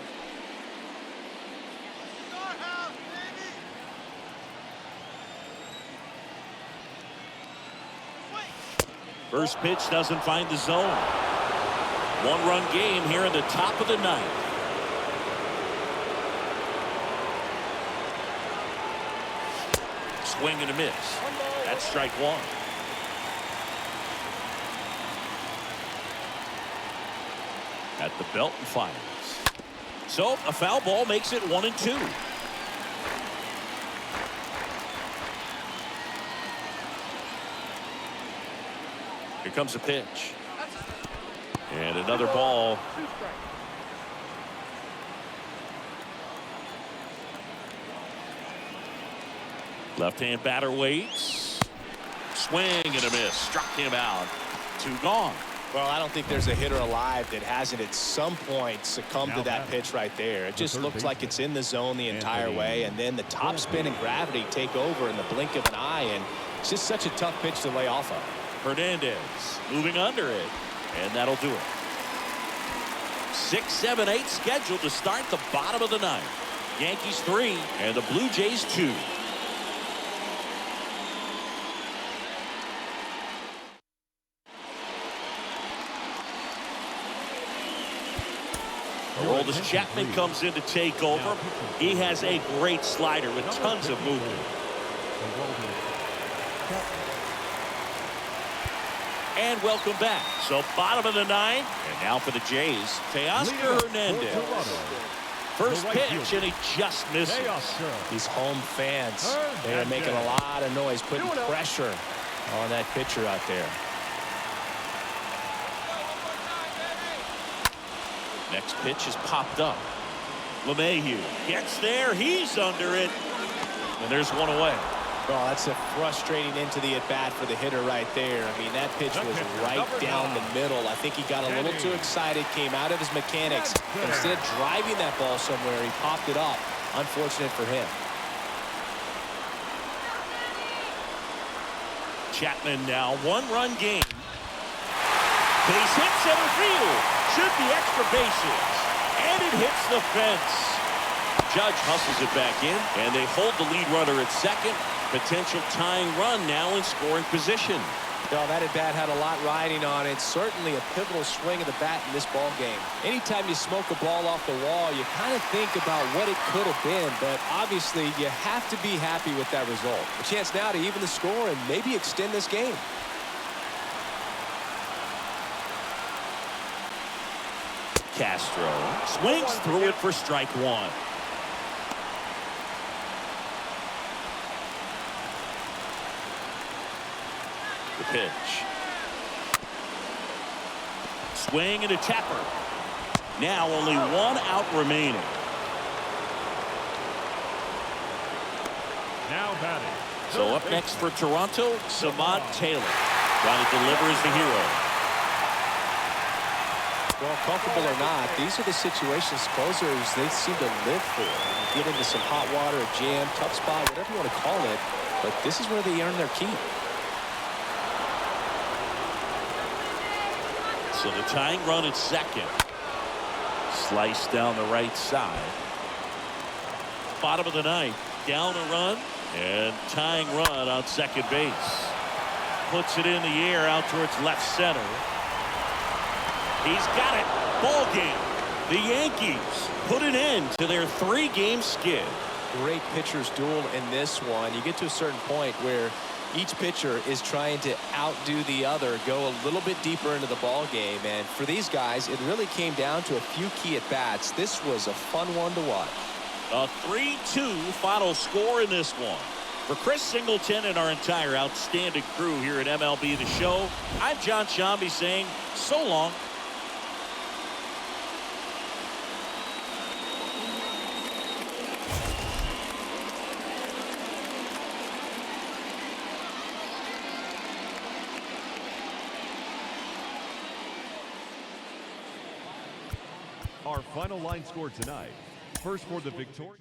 First pitch doesn't find the zone. 1-run game here in the top of the 9th. Swing and a miss. That's strike 1. At the belt and fires. So a foul ball makes it 1-2. Here comes a pitch. And another ball. Left-hand batter waits. Swing and a miss. Struck him out. 2 gone. Well, I don't think there's a hitter alive that hasn't at some point succumbed to that pitch right there. It just looks like it's in the zone the entire way, and then the top spin and gravity take over in the blink of an eye, and it's just such a tough pitch to lay off of. Hernandez moving under it, and that'll do it. 6, 7, 8 scheduled to start the bottom of the 9th. Yankees 3 and the Blue Jays 2. Aroldis Chapman comes in to take over. He has a great slider with tons of movement. And welcome back. So bottom of the 9th, and now for the Jays, Teoscar Hernandez. First pitch, and he just misses. These home fans, they are making a lot of noise, putting pressure on that pitcher out there. Next pitch is popped up. LeMahieu gets there. He's under it. And there's one away. Oh, that's a frustrating into the at-bat for the hitter right there. I mean, that pitch was right down the middle. I think he got a little too excited, came out of his mechanics. And instead of driving that ball somewhere, he popped it up. Unfortunate for him. Chapman now 1-run game. Base hit center field. Should be extra bases. And it hits the fence. Judge hustles it back in, and they hold the lead runner at second. Potential tying run now in scoring position. Well, that at-bat had a lot riding on it. Certainly a pivotal swing of the bat in this ball game. Anytime you smoke a ball off the wall, you kind of think about what it could have been, but obviously you have to be happy with that result. A chance now to even the score and maybe extend this game. Castro swings through it for strike 1. The pitch. Swing and a tapper. Now only 1 out remaining. Now batting. So up next for Toronto, Samad Taylor. Trying to deliver as the hero. Well, comfortable or not, these are the situations closers they seem to live for. You get into some hot water, a jam, tough spot, whatever you want to call it, but this is where they earn their keep. So the tying run at second. Sliced down the right side. Bottom of the 9th. Down a run and tying run on second base. puts it in the air out towards left center. He's got it. Ball game. The Yankees put an end to their 3-game skid. Great pitcher's duel in this one. You get to a certain point where each pitcher is trying to outdo the other, go a little bit deeper into the ball game. And for these guys, it really came down to a few key at-bats. This was a fun one to watch. A 3-2 final score in this one. For Chris Singleton and our entire outstanding crew here at MLB The Show, I'm John Shambi saying so long. Our final line score tonight. First for the victory.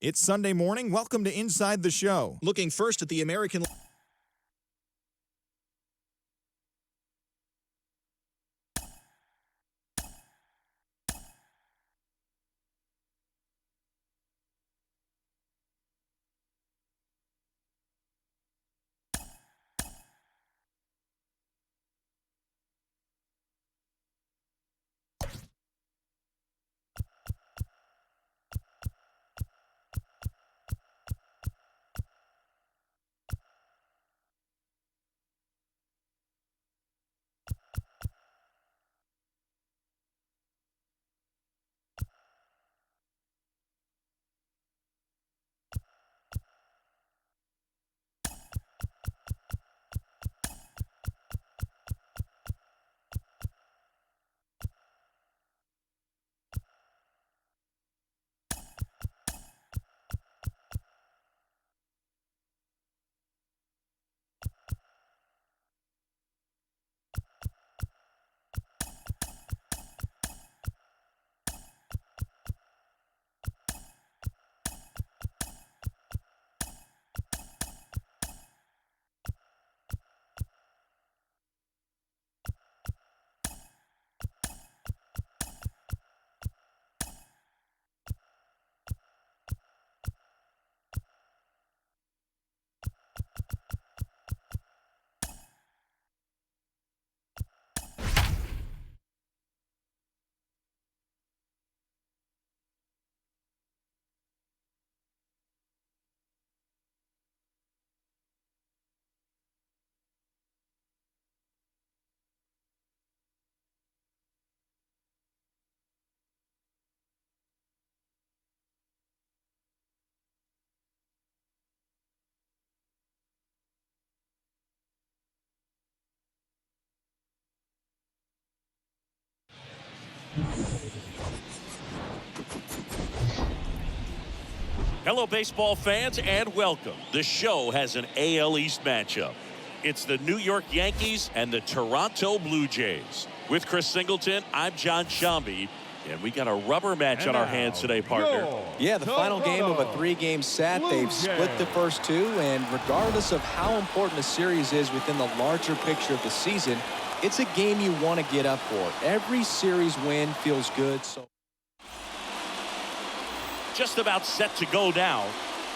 It's Sunday morning. Welcome to Inside the Show. Looking first at the American... Hello, baseball fans, and welcome. The show has an AL East matchup. It's the New York Yankees and the Toronto Blue Jays. With Chris Singleton, I'm John Shambi, and we got a rubber match on our hands today, partner. Yeah, the final game of a 3-game set. They've split the first 2, and regardless of how important the series is within the larger picture of the season, it's a game you want to get up for. Every series win feels good. So Just about set to go now.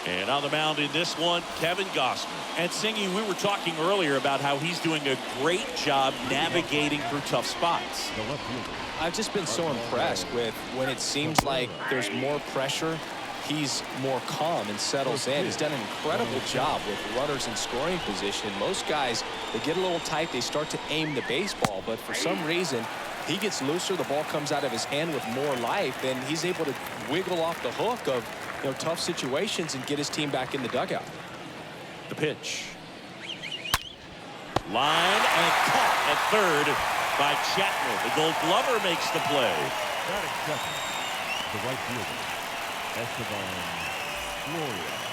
And on the mound in this one, Kevin Gausman. And Singy, we were talking earlier about how he's doing a great job navigating through tough spots. The left fielder. I've just been so impressed with when it seems like there's more pressure, he's more calm and settles in. He's done an incredible job with runners in scoring position. Most guys, they get a little tight, they start to aim the baseball, but for some reason, he gets looser, the ball comes out of his hand with more life, and he's able to wiggle off the hook of tough situations and get his team back in the dugout. The pitch. Line and caught at third by Chapman. The Gold Glover makes the play. Batting second, the right fielder, Esteban Florial.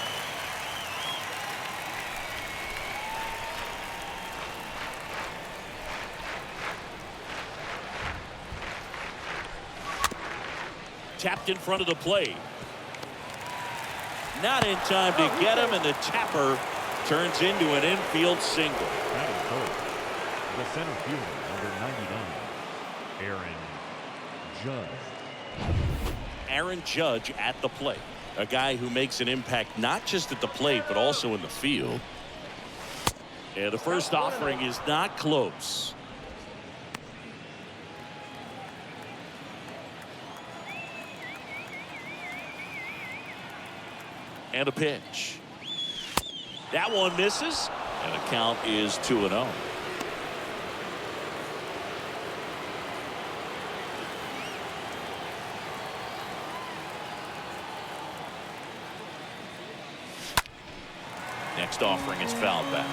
Tapped in front of the plate. Not in time to get him, and the tapper turns into an infield single. Batting third, the center fielder, number 99, Aaron Judge. Aaron Judge at the plate. A guy who makes an impact not just at the plate, but also in the field. And the first offering is not close. And a pitch. That one misses, and the count is 2-0. Next offering is fouled back.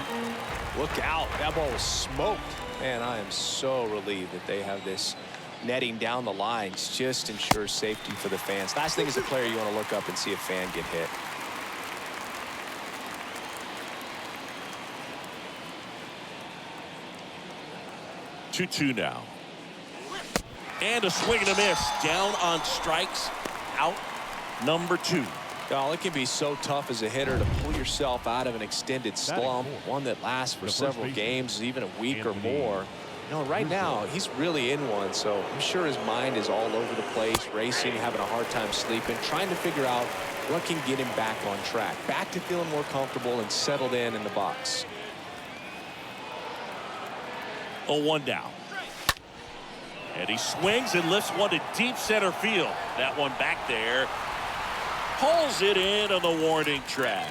Look out, that ball was smoked. Man, I am so relieved that they have this netting down the lines. Just ensures safety for the fans. Last thing as a player, you want to look up and see a fan get hit. 2-2 now. And a swing and a miss. Down on strikes. Out number 2. Oh, it can be so tough as a hitter to pull yourself out of an extended slump, one that lasts for several games, even a week or more. Right now, he's really in one, so I'm sure his mind is all over the place, racing, having a hard time sleeping, trying to figure out what can get him back on track, back to feeling more comfortable and settled in the box. 0-1 now. And he swings and lifts one to deep center field. That one back there. Pulls it in on the warning track.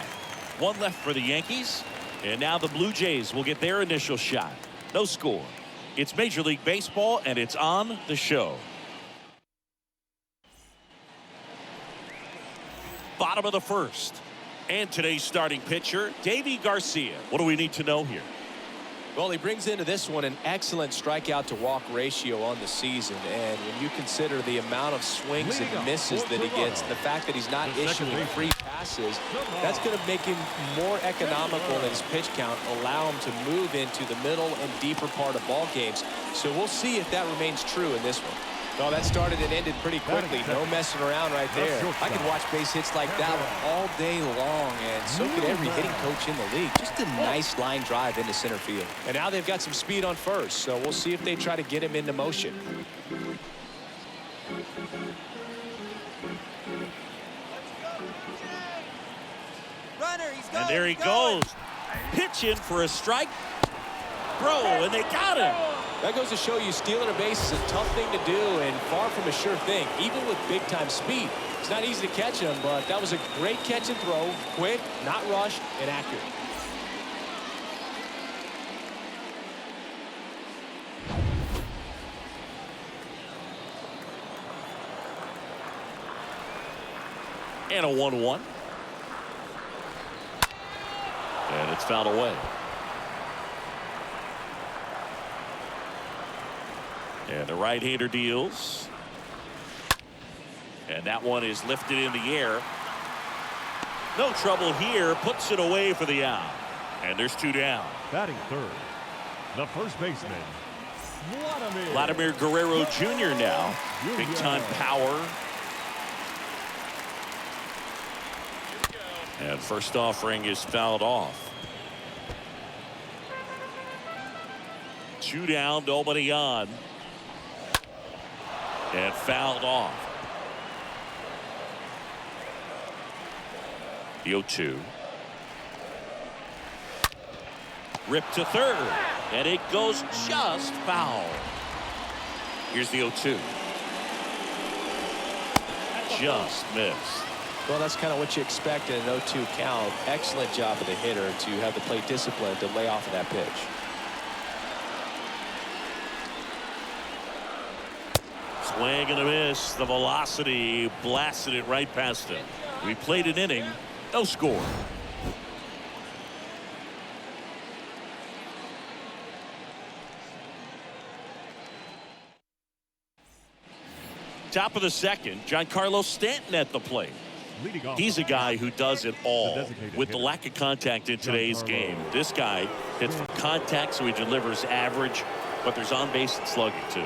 One left for the Yankees. And now the Blue Jays will get their initial shot. No score. It's Major League Baseball, and it's on the show. Bottom of the first. And today's starting pitcher, Davy Garcia. What do we need to know here? Well, he brings into this one an excellent strikeout to walk ratio on the season. And when you consider the amount of swings and misses that he gets, the fact that he's not issuing free passes, that's going to make him more economical in his pitch count, allow him to move into the middle and deeper part of ball games. So we'll see if that remains true in this one. Oh, that started and ended pretty quickly. No messing around right there. I could watch base hits like that one all day long, and so could every hitting coach in the league. Just a nice line drive into center field. And now they've got some speed on first, so we'll see if they try to get him into motion. And there he goes. Pitch in for a strike. Throw, and they got him. That goes to show you stealing a base is a tough thing to do and far from a sure thing, even with big-time speed. It's not easy to catch him, but that was a great catch and throw. Quick, not rushed, and accurate. And a 1-1. And it's fouled away. And the right-hander deals. And that one is lifted in the air. No trouble here. Puts it away for the out. And there's 2 down. Batting third, the first baseman, Vladimir Guerrero Jr. now. Big time power. And first offering is fouled off. 2 down, nobody on. And fouled off. The 0-2. Ripped to third. And it goes just foul. Here's the 0-2. Just missed. Well, that's kind of what you expect in an 0-2 count. Excellent job of the hitter to have the plate discipline to lay off of that pitch. Swing and a miss. The velocity blasted it right past him. We played an inning. No score. Top of the second, Giancarlo Stanton at the plate. leading off. He's a guy who does it all. With the lack of contact in today's game, this guy hits for contact, so he delivers average, but there's on base and slugging too.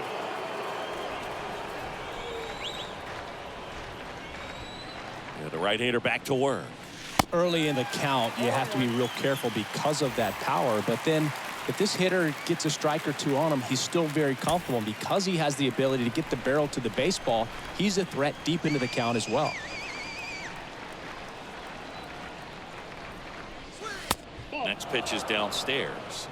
Yeah, the right-hander back to work. Early in the count, you have to be real careful because of that power, but then if this hitter gets a strike or two on him, he's still very comfortable. And because he has the ability to get the barrel to the baseball, he's a threat deep into the count as well. Next pitch is downstairs.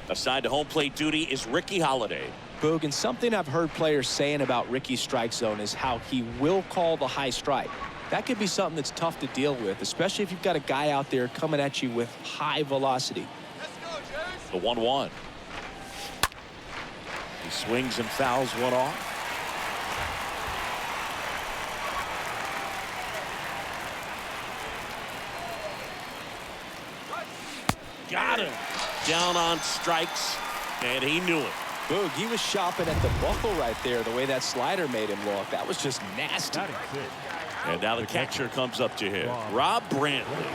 Aside to home plate duty is Ricky Holiday. Boog, and something I've heard players saying about Ricky's strike zone is how he will call the high strike. That could be something that's tough to deal with, especially if you've got a guy out there coming at you with high velocity. The 1-1. He swings and fouls one off. Got him. Down on strikes, and he knew it. Boog, he was shopping at the buckle right there, the way that slider made him look. That was just nasty. And now the catcher comes up to him. Rob Brantley.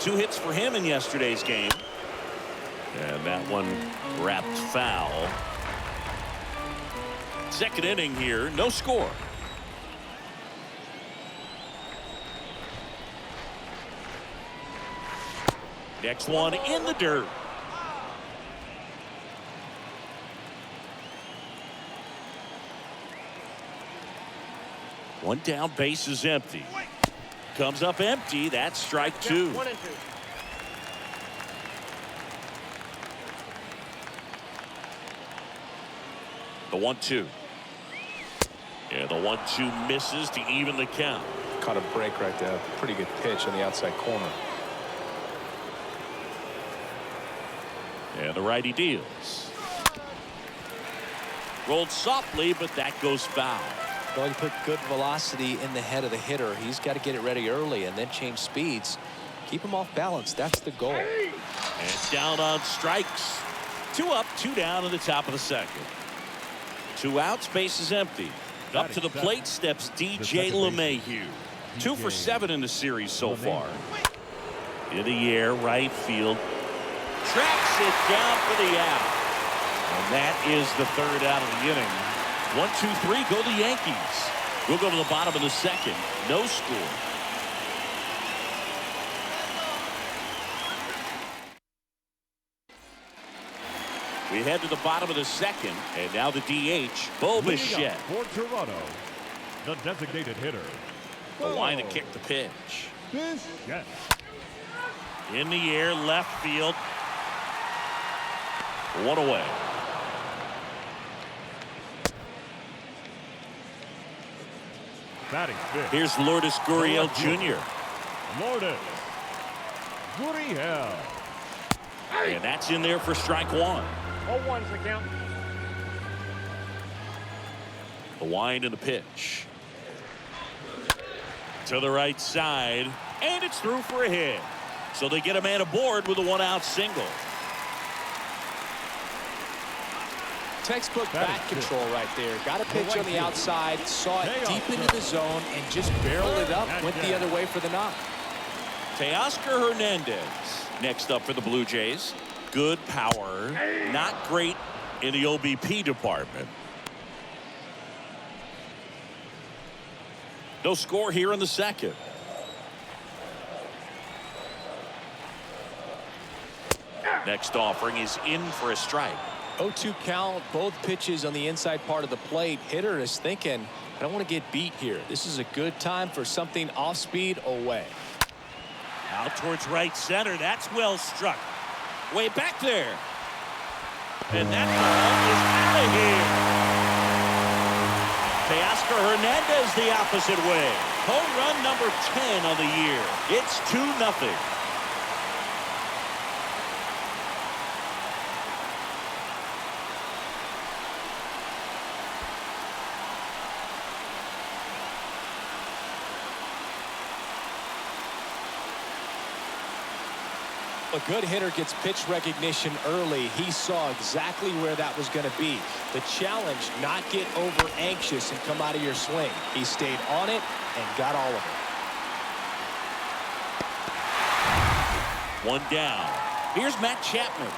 2 hits for him in yesterday's game. And that one wrapped foul. Second inning here, no score. Next one in the dirt. One down, base is empty. Comes up empty. That's strike 2. 1 and 2. The 1-2. Yeah, the 1-2 misses to even the count. Caught a break right there. Pretty good pitch on the outside corner. And the righty deals. Rolled softly, but that goes foul. Going to put good velocity in the head of the hitter. He's got to get it ready early and then change speeds. Keep him off balance. That's the goal. And down on strikes. 2 up, 2 down in the top of the second. 2 outs, base is empty. Up to the plate steps DJ LeMahieu. 2 for 7 in the series so far. In the air, right field. Tracks it down for the out. And that is the 3rd out of the inning. 1, 2, 3, go the Yankees. We'll go to the bottom of the second. No score. We head to the bottom of the second, and now the DH, Bo Bichette. For Toronto, the designated hitter. The line to kick the pitch. Bichette. In the air, left field. 1 away. Batting fifth. Here's Lourdes Gurriel Jr. Lourdes Gurriel. And that's in there for strike 1. 0-1's the count. The wind and the pitch. To the right side. And it's through for a hit. So they get a man aboard with a 1-out single. Textbook That bat is good. control right there. Got a pitch right on the field. outside, saw it Payoff deep into throw. the zone, and just barreled it up, And went the down. other way for the knock. Teoscar Hernandez next up for the Blue Jays. Good power, not great in the OBP department. No score here in the second. Next offering is in for a strike. 0-2 count, both pitches on the inside part of the plate. Hitter is thinking, I don't want to get beat here. This is a good time for something off speed away. Out towards right center. That's well struck. Way back there. And that ball is out of here. Teoscar Hernandez the opposite way. Home run number 10 on the year. It's 2-0. A good hitter gets pitch recognition early. He saw exactly where that was going to be. The challenge, not get over anxious and come out of your swing. He stayed on it and got all of it. One down. Here's Matt Chapman.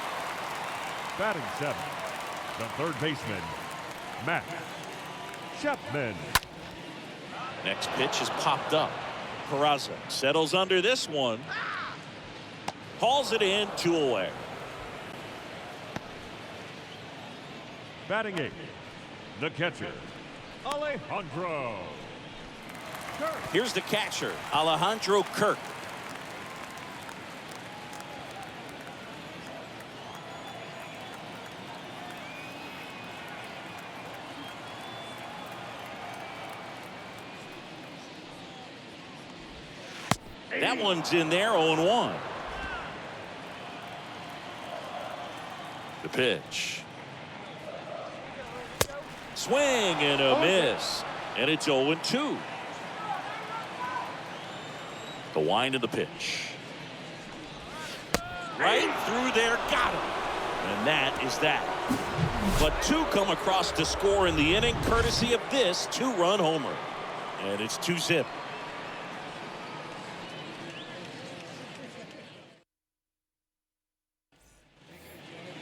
Batting 7, the third baseman, Matt Chapman. Next pitch is popped up. Peraza settles under this one. Hauls it in, 2 away. Batting 8, the catcher, Alejandro Kirk. Here's the catcher, Alejandro Kirk. That one's in there, 0-1. The pitch. Swing and a miss. And it's 0-2. The wind of the pitch. Right through there, got him. And that is that. But 2 come across to score in the inning, courtesy of this 2-run homer. And it's 2-zip.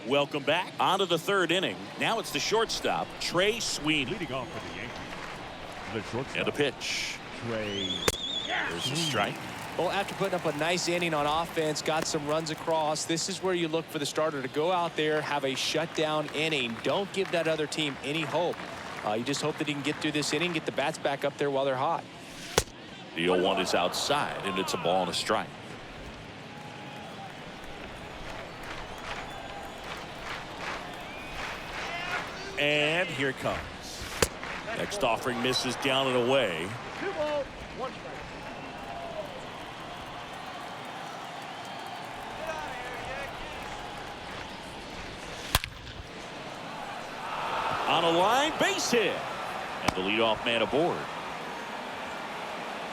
Welcome back. On to the third inning. Now it's the shortstop, Trey Sweeney. Leading off for the Yankees, the shortstop, And the pitch. Trey. There's a strike. Well, after putting up a nice inning on offense, got some runs across, this is where you look for the starter to go out there, have a shutdown inning. Don't give that other team any hope. You just hope that he can get through this inning, get the bats back up there while they're hot. The 0-1 is outside, and it's a ball and a strike. And here it comes. Next offering misses down and away. 2 balls, 1 strike. On a line, base hit. And the leadoff man aboard.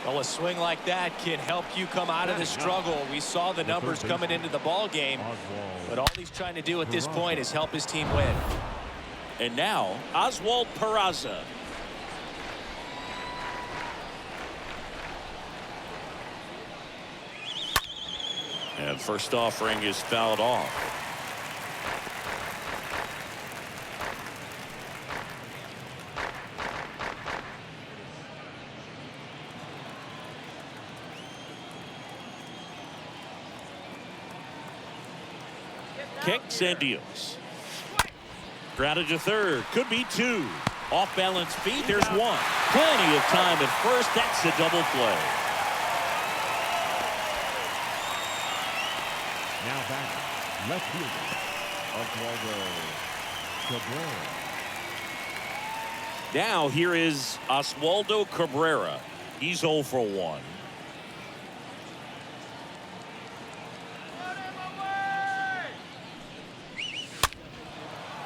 Well, a swing like that can help you come out of the struggle. We saw the numbers coming into the ball game, but all he's trying to do at this point is help his team win. And now, Oswald Peraza. And first offering is fouled off. Kicks and deals. Grounded to third. Could be 2. Off balance feet. There's 1. Plenty of time at first. That's a double play. Now back, left fielder, Oswaldo Cabrera. Now here is Oswaldo Cabrera. He's 0 for 1.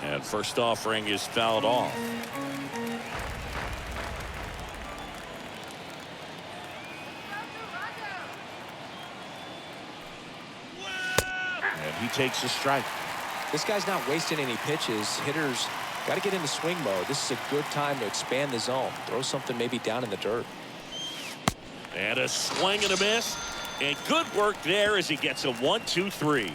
And first offering is fouled off. And he takes a strike. This guy's not wasting any pitches. Hitters Got to get into swing mode. This is a good time to expand the zone. Throw something maybe down in the dirt. And a swing and a miss. And good work there as he gets a 1-2-3.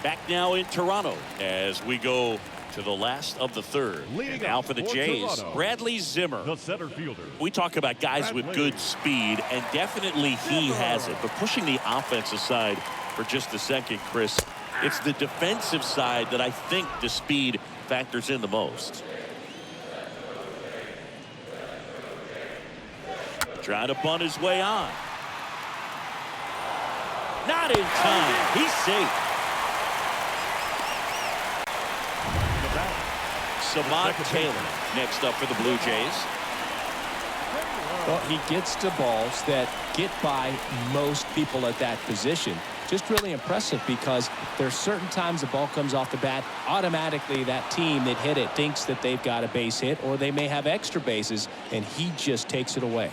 Back now in Toronto as we go to the last of the third. And now for the Jays, Toronto, Bradley Zimmer. the center fielder. We talk about guys with good speed, and definitely he has it. But pushing the offense aside for just a second, Chris, it's the defensive side that I think the speed factors in the most. Trying to bunt his way on. Not in time. He's safe. Samad Taylor next up for the Blue Jays. Well, he gets to balls that get by most people at that position. Just really impressive because there's certain times the ball comes off the bat, automatically that team that hit it thinks that they've got a base hit or they may have extra bases, and he just takes it away.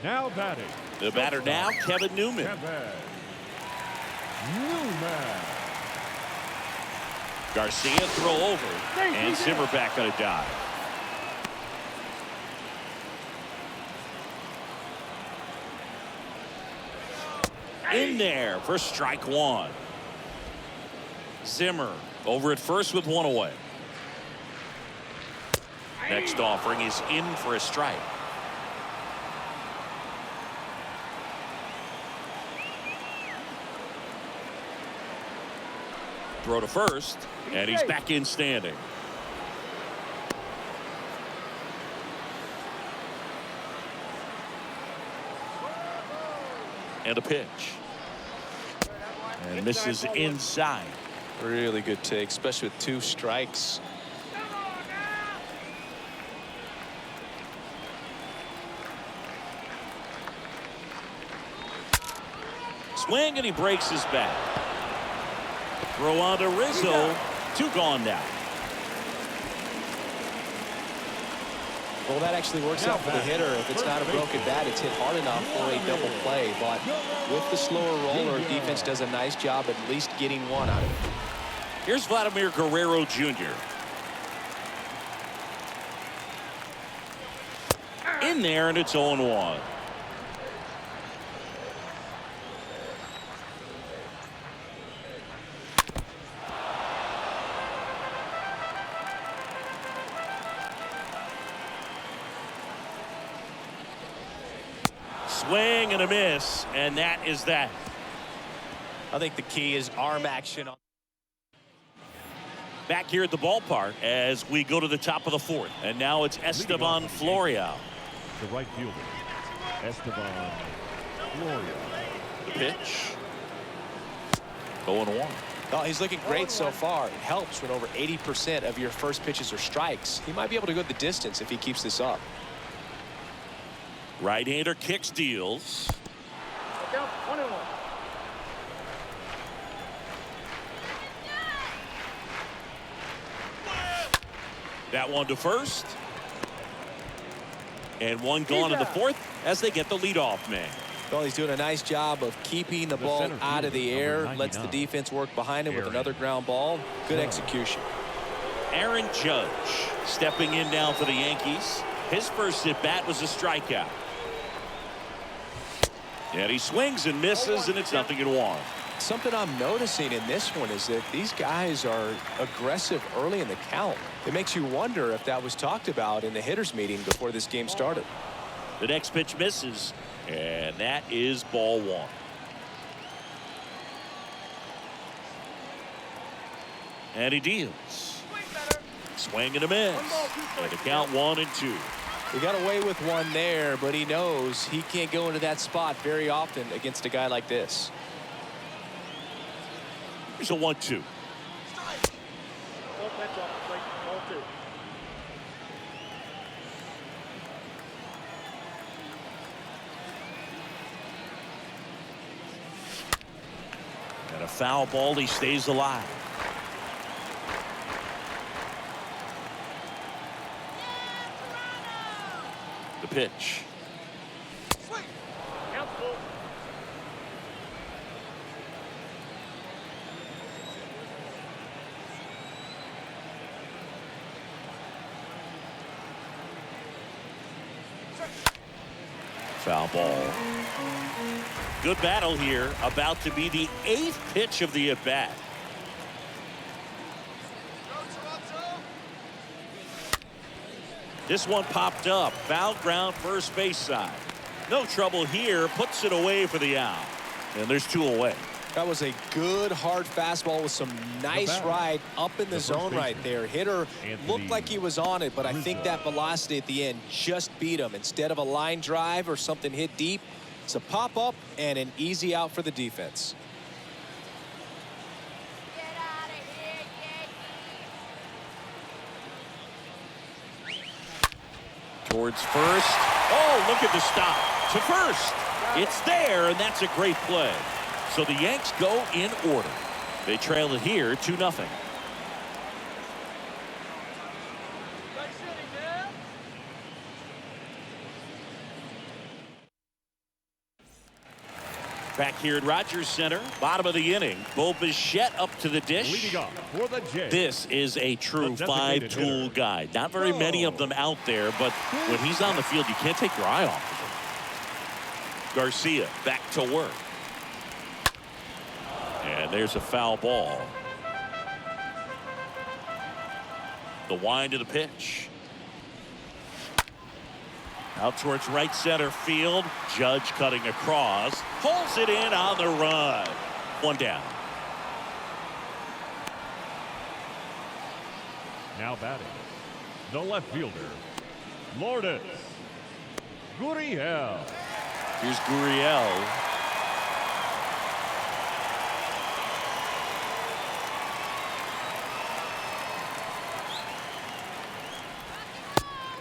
Now batting. The batter now, Kevin Newman. Garcia throw over, and Zimmer back on a dive. In there for strike one. Zimmer over at first with one away. Next offering is in for a strike. Throw to first, and he's back in standing. And a pitch. And misses inside. Really good take, especially with 2 strikes. Swing, and he breaks his bat. Throw on to Rizzo. 2 gone now. Well, that actually works out for the hitter. If it's not a broken bat, it's hit hard enough for a double play. But with the slower roller, defense does a nice job at least getting one out of it. Here's Vladimir Guerrero Jr. In there, and it's 0-1. Swing and a miss, and that is that. I think the key is arm action. Back here at the ballpark as we go to the top of the 4th. And now it's Esteban Florial. The right fielder, Esteban Florial. The pitch. 0-1. Oh, he's looking great so far. It helps when over 80% of your first pitches are strikes. He might be able to go the distance if he keeps this up. Right-hander kicks, deals. Look out, 1-1. That one to first. And one gone in the 4th as they get the leadoff man. Well, he's doing a nice job of keeping the ball out of the air. Lets the defense work behind him with another ground ball. Good execution. Aaron Judge stepping in now for the Yankees. His first at bat was a strikeout. And he swings and misses, and it's 0-1. Something I'm noticing in this one is that these guys are aggressive early in the count. It makes you wonder if that was talked about in the hitters meeting before this game started. The next pitch misses, and that is ball 1. And he deals. Swing and a miss. And the count 1-2. He got away with one there, but he knows he can't go into that spot very often against a guy like this. Here's a 1-2. Ball pitch off the plate, ball 2. And a foul ball, he stays alive. The pitch. Count full. Foul ball. Good battle here. About to be the 8th pitch of the at-bat. This one popped up. Foul ground, first base side. No trouble here. Puts it away for the out. And there's 2 away. That was a good hard fastball with some nice ride up in the zone right there. Hitter looked like he was on it, but I think that velocity at the end just beat him. Instead of a line drive or something hit deep, it's a pop up and an easy out for the defense. Towards first. Oh, look at the stop. To first. It's there, and that's a great play. So the Yanks go in order. They trail it here 2-0. Back here at Rogers Center, bottom of the inning. Bo Bichette up to the dish. Leading off for the Jays. This is a true 5-tool guy. Not very many of them out there, but when he's on the field, you can't take your eye off of him. Garcia back to work. And there's a foul ball. The wind of the pitch. Out towards right center field. Judge cutting across. Pulls it in on the run. 1 down. Now batting, the left fielder, Lourdes Gurriel. Here's Gurriel.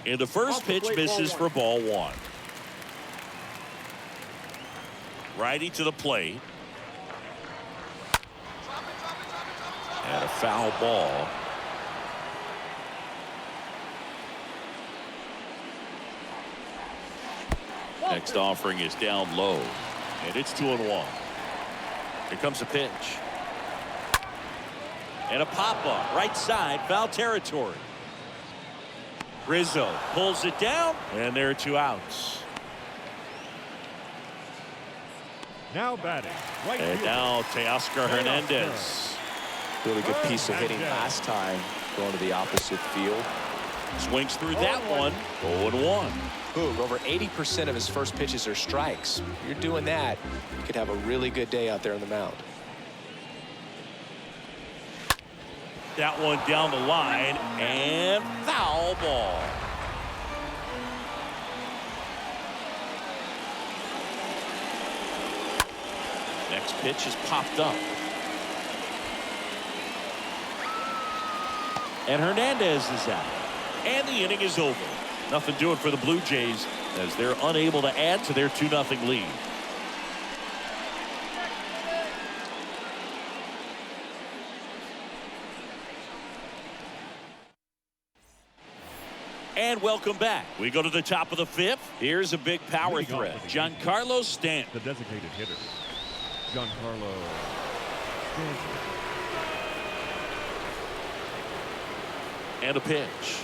And the first pitch misses for ball 1. Righty to the plate. And a foul ball. Next offering is down low. And it's 2-1. Here comes a pitch. And a pop-up. Right side. Foul territory. Rizzo pulls it down, and there are 2 outs. Now batting, right And fielder, now Teoscar Hernandez. Really good piece of hitting last time, going to the opposite field. Swings through that one. 0-1. Boog, over 80% of his first pitches are strikes. If you're doing that, you could have a really good day out there on the mound. That one down the line, and foul ball. Next pitch is popped up. And Hernandez is out. And the inning is over. Nothing doing for the Blue Jays as they're unable to add to their 2-0 lead. And welcome back. We go to the top of the 5th. Here's a big power threat. Giancarlo Stanton. the designated hitter, Giancarlo Stanton. And a pitch.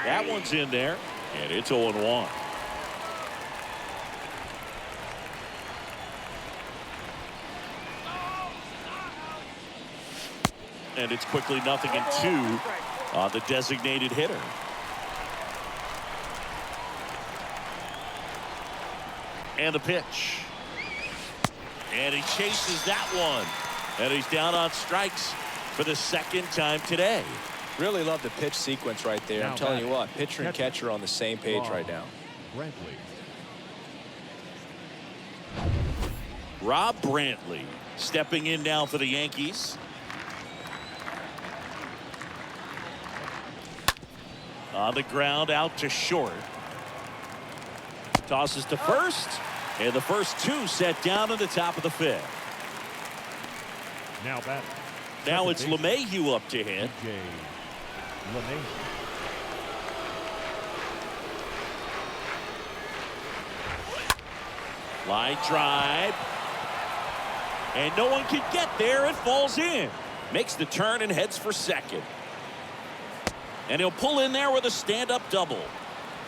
That one's in there, and it's 0-1. And it's quickly 0-2 on the designated hitter. And the pitch. And he chases that one. And he's down on strikes for the 2nd time today. Really love the pitch sequence right there. I'm telling you what, pitcher and catcher on the same page right now. Brantley. Rob Brantley stepping in now for the Yankees. On the ground, out to short. Tosses to first. And the first 2 set down at the top of the 5th. Now batting. Now it's LeMahieu up to hit. Line drive. And no one can get there. It falls in. Makes the turn and heads for second. And he'll pull in there with a stand-up double.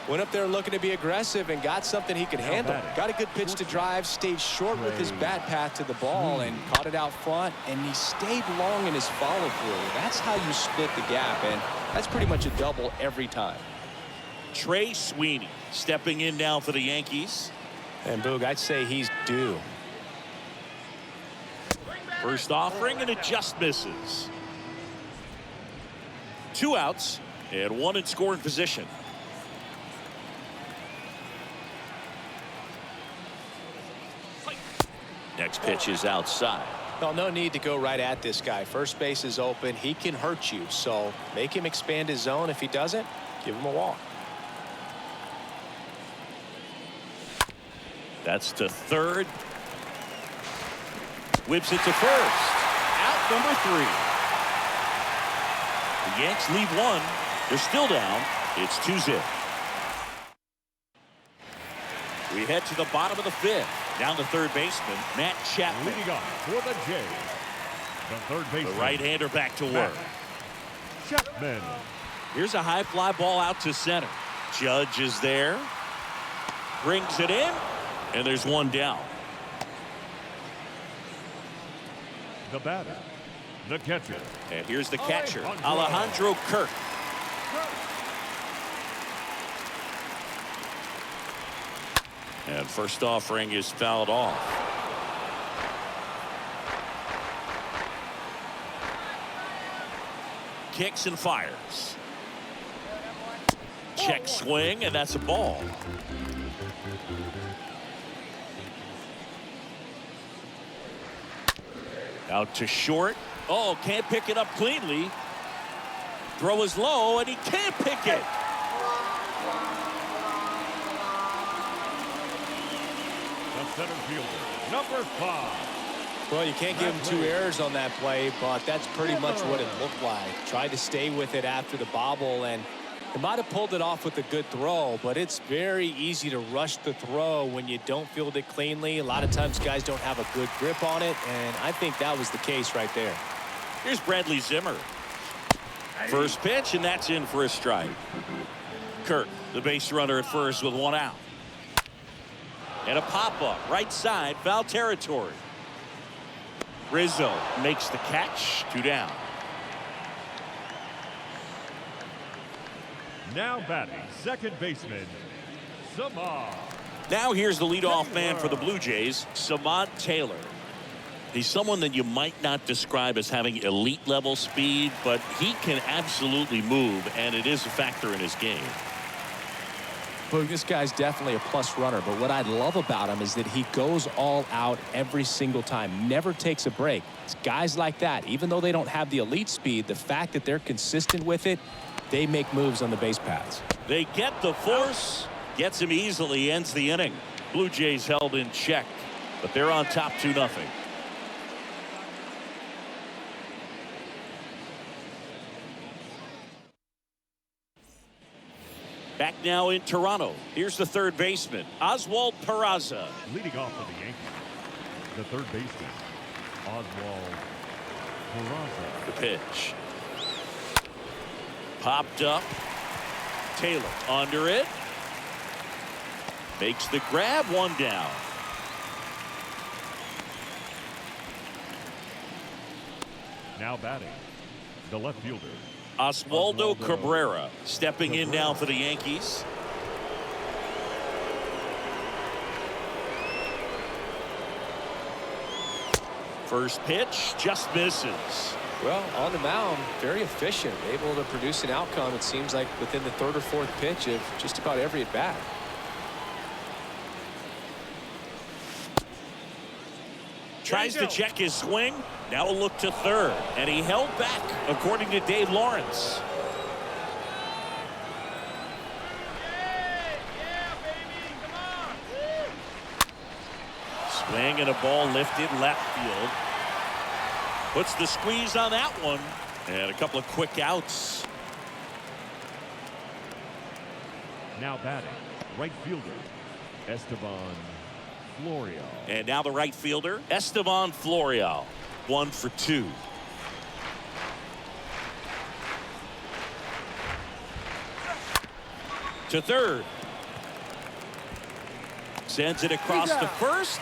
Went up there looking to be aggressive and got something he could handle. Got a good pitch to drive, stayed short with his bat path to the ball and caught it out front, and he stayed long in his follow-through. That's how you split the gap, and that's pretty much a double every time. Trey Sweeney stepping in now for the Yankees. And Boog, I'd say he's due. First offering, and it just misses. 2 outs and 1 in scoring position. Next pitch is outside. Well, no need to go right at this guy. First base is open. He can hurt you, so make him expand his zone. If he doesn't, give him a walk. That's to third. Whips it to first. Out number 3. The Yanks leave 1. They're still down. It's 2-0. We head to the bottom of the 5th. Down to third baseman, Matt Chapman. Leading off for the Jays, the third baseman. The right-hander back to work. Chapman. Here's a high fly ball out to center. Judge is there. Brings it in. And there's 1 down. The batter, the catcher. And here's the catcher, Alejandro Kirk. And first offering is fouled off. Kicks and fires. Check swing, and that's a ball. Out to short. Oh, can't pick it up cleanly. Throw is low, and he can't pick it. The center fielder, number 5. Well, you can't give him 2 errors on that play, but that's pretty much what it looked like. Tried to stay with it after the bobble, and he might have pulled it off with a good throw, but it's very easy to rush the throw when you don't field it cleanly. A lot of times guys don't have a good grip on it, and I think that was the case right there. Here's Bradley Zimmer. First pitch, and that's in for a strike. Kirk, the base runner at first with 1 out. And a pop-up, right side, foul territory. Rizzo makes the catch, 2 down. Now batting, second baseman, Samad. Now here's the leadoff man for the Blue Jays, Samad Taylor. He's someone that you might not describe as having elite level speed, but he can absolutely move, and it is a factor in his game. Well, this guy's definitely a plus runner, but what I love about him is that he goes all out every single time, never takes a break. It's guys like that, even though they don't have the elite speed, the fact that they're consistent with it, they make moves on the base paths. They get the force, gets him easily, ends the inning. Blue Jays held in check, but they're on top 2-0. Back now in Toronto. Here's the third baseman, Oswald Peraza. Leading off for the Yankees, the third baseman, Oswald Peraza. The pitch. Popped up. Taylor under it. Makes the grab, 1 down. Now batting, the left fielder, Oswaldo Cabrera stepping in now for the Yankees. First pitch just misses. Well, on the mound, very efficient, able to produce an outcome, it seems like, within the 3rd or 4th pitch of just about every at bat. Tries to check his swing. Now a look to third, and he held back, according to Dave Lawrence. Swing and a ball lifted left field. Puts the squeeze on that one, and a couple of quick outs. now batting, right fielder, Esteban Florio. And now the right fielder, Esteban Florio. 1 for 2. To third. Sends it across to first.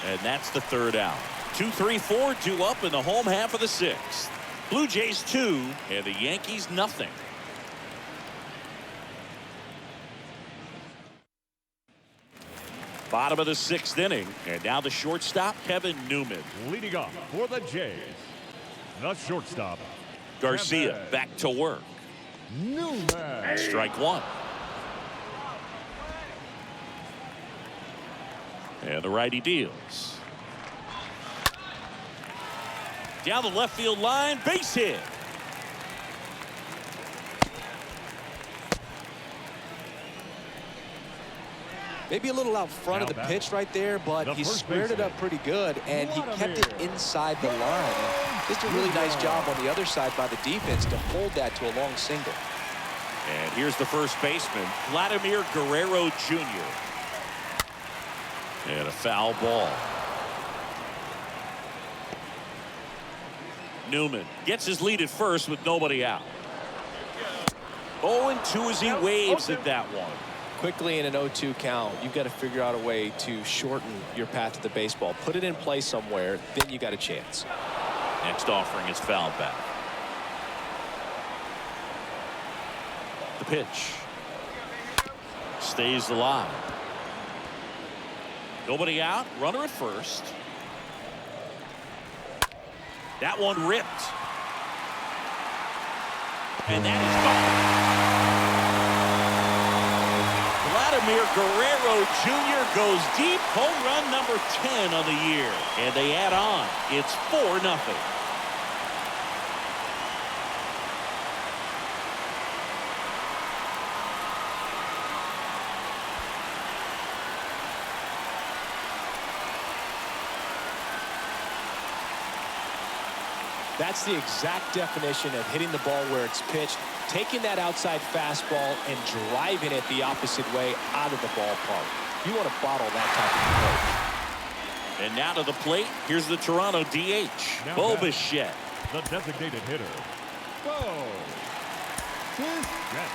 And that's the third out. 2, 3, 4 due up in the home half of the 6th. Blue Jays 2 and the Yankees nothing. Bottom of the 6th inning, and now the shortstop, Kevin Newman. Leading off for the Jays, the shortstop, Garcia Kevin back to work. Newman. Strike 1. And the righty deals. Down the left field line, base hit. Maybe a little out front of the pitch right there, but he squared it up pretty good, and he kept it inside the line. Just a really nice job on the other side by the defense to hold that to a long single. And here's the first baseman, Vladimir Guerrero Jr. And a foul ball. Newman gets his lead at first with nobody out. 0-2 as he waves at that one. Quickly in an 0-2 count, you've got to figure out a way to shorten your path to the baseball. Put it in play somewhere, then you got a chance. Next offering is fouled back. The pitch. Stays alive. Nobody out. Runner at first. That one ripped. And that is gone. Vladimir Guerrero Jr. goes deep. Home run number 10 on the year. And they add on. It's 4-0. That's the exact definition of hitting the ball where it's pitched, taking that outside fastball and driving it the opposite way out of the ballpark. You want to bottle that type of approach. And now to the plate, here's the Toronto DH, Bo Bichette. The designated hitter, Bo Bichette.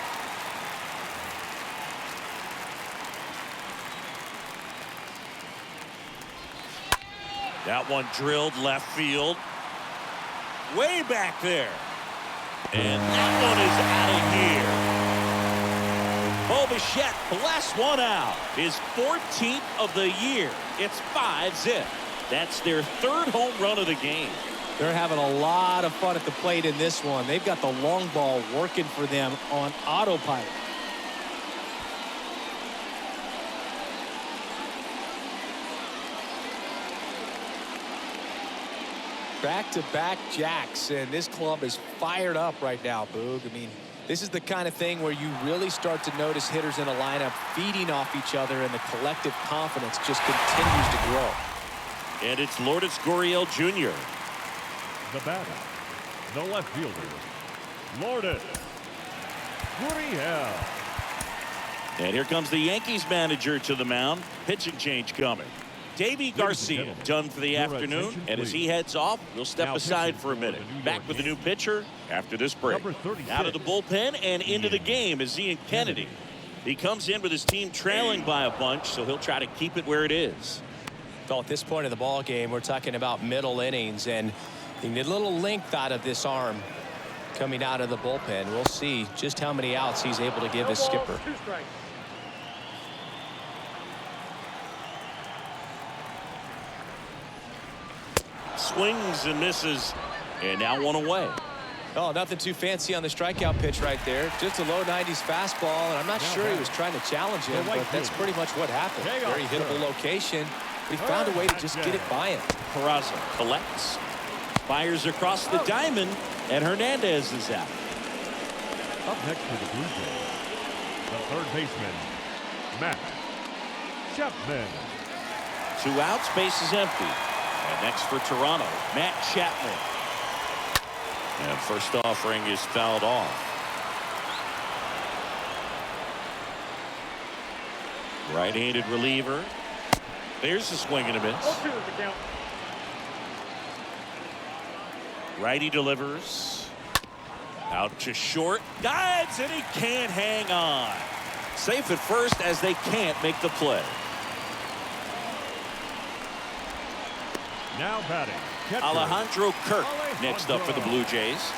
That one drilled left field. Way back there. And that one is out of here. Bo Bichette blasts one out. His 14th of the year. It's 5-zip. That's their third home run of the game. They're having a lot of fun at the plate in this one. They've got the long ball working for them on autopilot. Back-to-back jacks, and this club is fired up right now, Boog. I mean, this is the kind of thing where you really start to notice hitters in a lineup feeding off each other, and the collective confidence just continues to grow. And it's Lourdes Gurriel Jr. The batter, the left fielder, Lourdes Gurriel. And here comes the Yankees manager to the mound. Pitching change coming. Davy Garcia done for the afternoon, and as he heads off, we'll step aside for a minute. Back with the new pitcher after this break. Out of the bullpen and into the game is Ian Kennedy. He comes in with his team trailing by a bunch, so he'll try to keep it where it is. So at this point in the ball game, we're talking about middle innings, and you need a little length out of this arm coming out of the bullpen. We'll see just how many outs he's able to give his skipper. 2 strikes. Swings and misses, and now one away. Oh, nothing too fancy on the strikeout pitch right there. Just a low 90s fastball, and I'm not sure he was trying to challenge him, but that's pretty much what happened. Very hittable location, but he found a way to just get it by him. Peraza collects, fires across the diamond, and Hernandez is out. Up next for the Blue Jays, the third baseman, Matt Chapman. 2 outs, base is empty. And next for Toronto, Matt Chapman. And first offering is fouled off. Right-handed reliever. There's a swing and a miss. 0-2 is the count. Righty delivers. Out to short. Dives, and he can't hang on. Safe at first as they can't make the play. Now batting, catcher, Alejandro Kirk next up for the Blue Jays.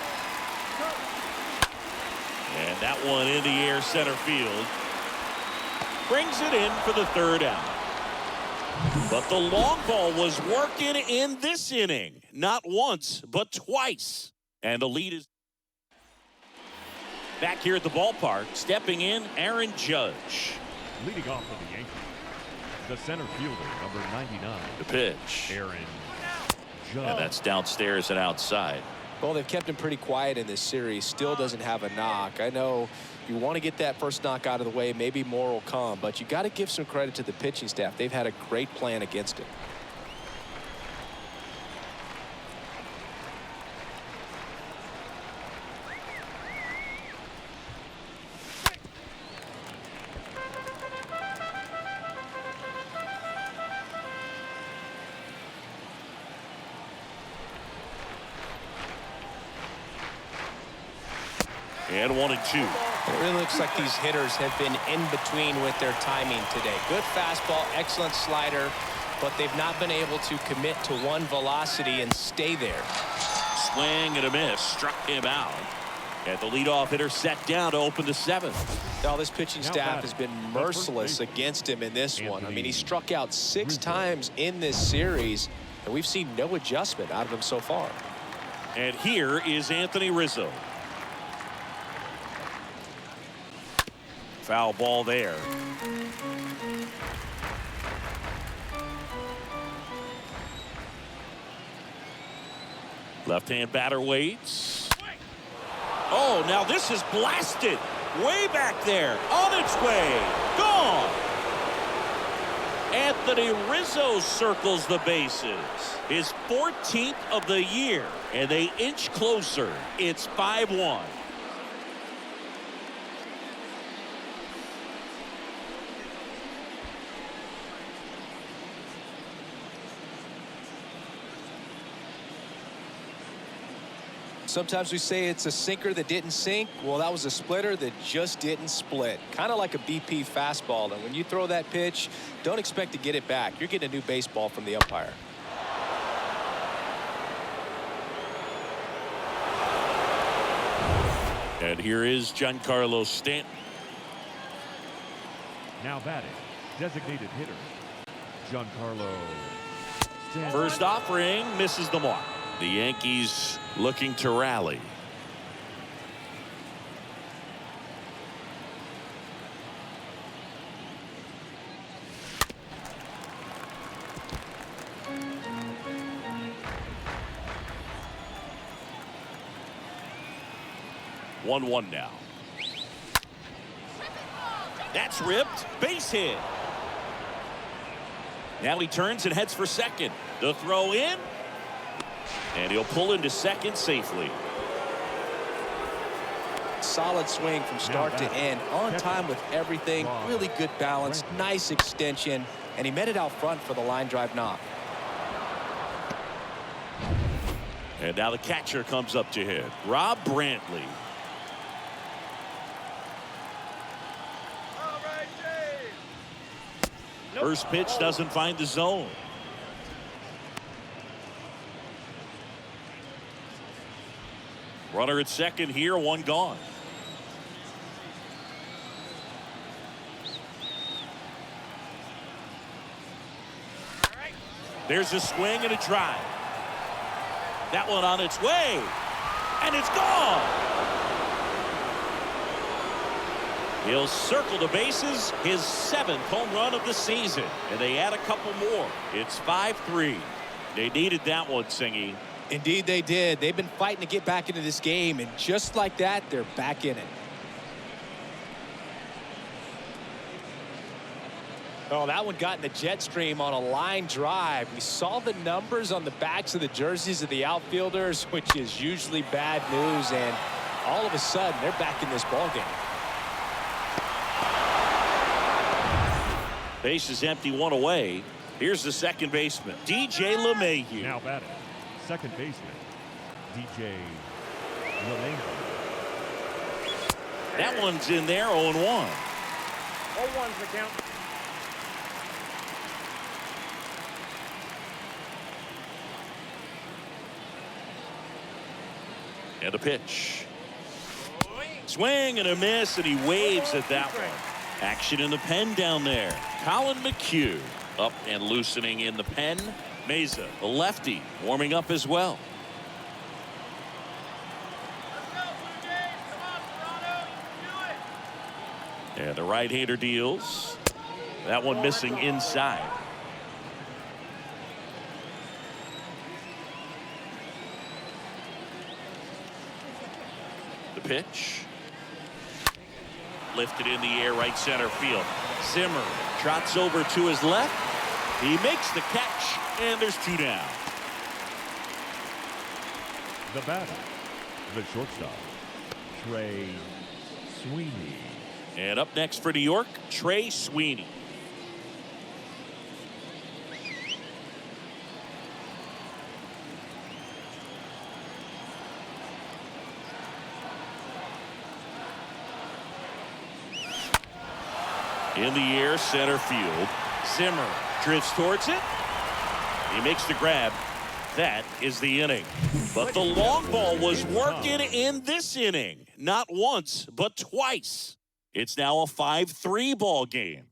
And that one in the air center field. Brings it in for the third out. But the long ball was working in this inning. Not once, but twice. And the lead is back here at the ballpark. Stepping in, Aaron Judge. leading off for the Yankees, the center fielder, number 99. The pitch. Aaron Judge. And that's downstairs and outside. Well, they've kept him pretty quiet in this series. Still doesn't have a knock. I know you want to get that first knock out of the way. Maybe more will come, but you got to give some credit to the pitching staff. They've had a great plan against him. And 1-2. It really looks like these hitters have been in between with their timing today. Good fastball, excellent slider, but they've not been able to commit to one velocity and stay there. Swing and a miss. Struck him out. And the leadoff hitter set down to open the seventh. Now, this pitching staff has been merciless against him in this one. I mean, he struck out 6 times in this series, and we've seen no adjustment out of him so far. And here is Anthony Rizzo. Foul ball there. Left-hand batter waits. Oh, now this is blasted. Way back there. On its way. Gone. Anthony Rizzo circles the bases. His 14th of the year. And they inch closer. It's 5-1. Sometimes we say it's a sinker that didn't sink. Well, that was a splitter that just didn't split. Kind of like a BP fastball. And when you throw that pitch, don't expect to get it back. You're getting a new baseball from the umpire. And here is Giancarlo Stanton. Now batting, designated hitter, Giancarlo Stanton. First offering misses the mark. The Yankees looking to rally. One now. That's ripped. Base hit. Now he turns and heads for second. The throw in. And he'll pull into second safely. Solid swing from start to end. On time with everything. Really good balance. Nice extension. And he met it out front for the line drive knock. And now the catcher comes up to hit. Rob Brantley. First pitch doesn't find the zone. Runner at second here, one gone. There's a swing and a drive. That one on its way. And it's gone. He'll circle the bases, his 7th home run of the season. And they add a couple more. It's 5-3. They needed that one, Singy. Indeed they did. They've been fighting to get back into this game, and just like that, they're back in it. Oh, that one got in the jet stream on a line drive. We saw the numbers on the backs of the jerseys of the outfielders, which is usually bad news, and all of a sudden, they're back in this ballgame. Base is empty, one away. Here's the second baseman, DJ LeMahieu. Now batting, second baseman, DJ LeMahieu. That one's in there, 0-1. All ones the count. And a pitch. Swing and a miss, and he waves at that one. Action in the pen down there. Colin McHugh up and loosening in the pen. Meza, the lefty, warming up as well. And the right-hander deals. That one missing inside. The pitch. Lifted in the air, right center field. Zimmer trots over to his left. He makes the catch, and there's 2 down. The batter, the shortstop, Trey Sweeney. And up next for New York, Trey Sweeney. In the air, center field. Zimmer drifts towards it. He makes the grab. That is the inning. But the long ball was working in this inning. Not once, but twice. It's now a 5-3 ball game.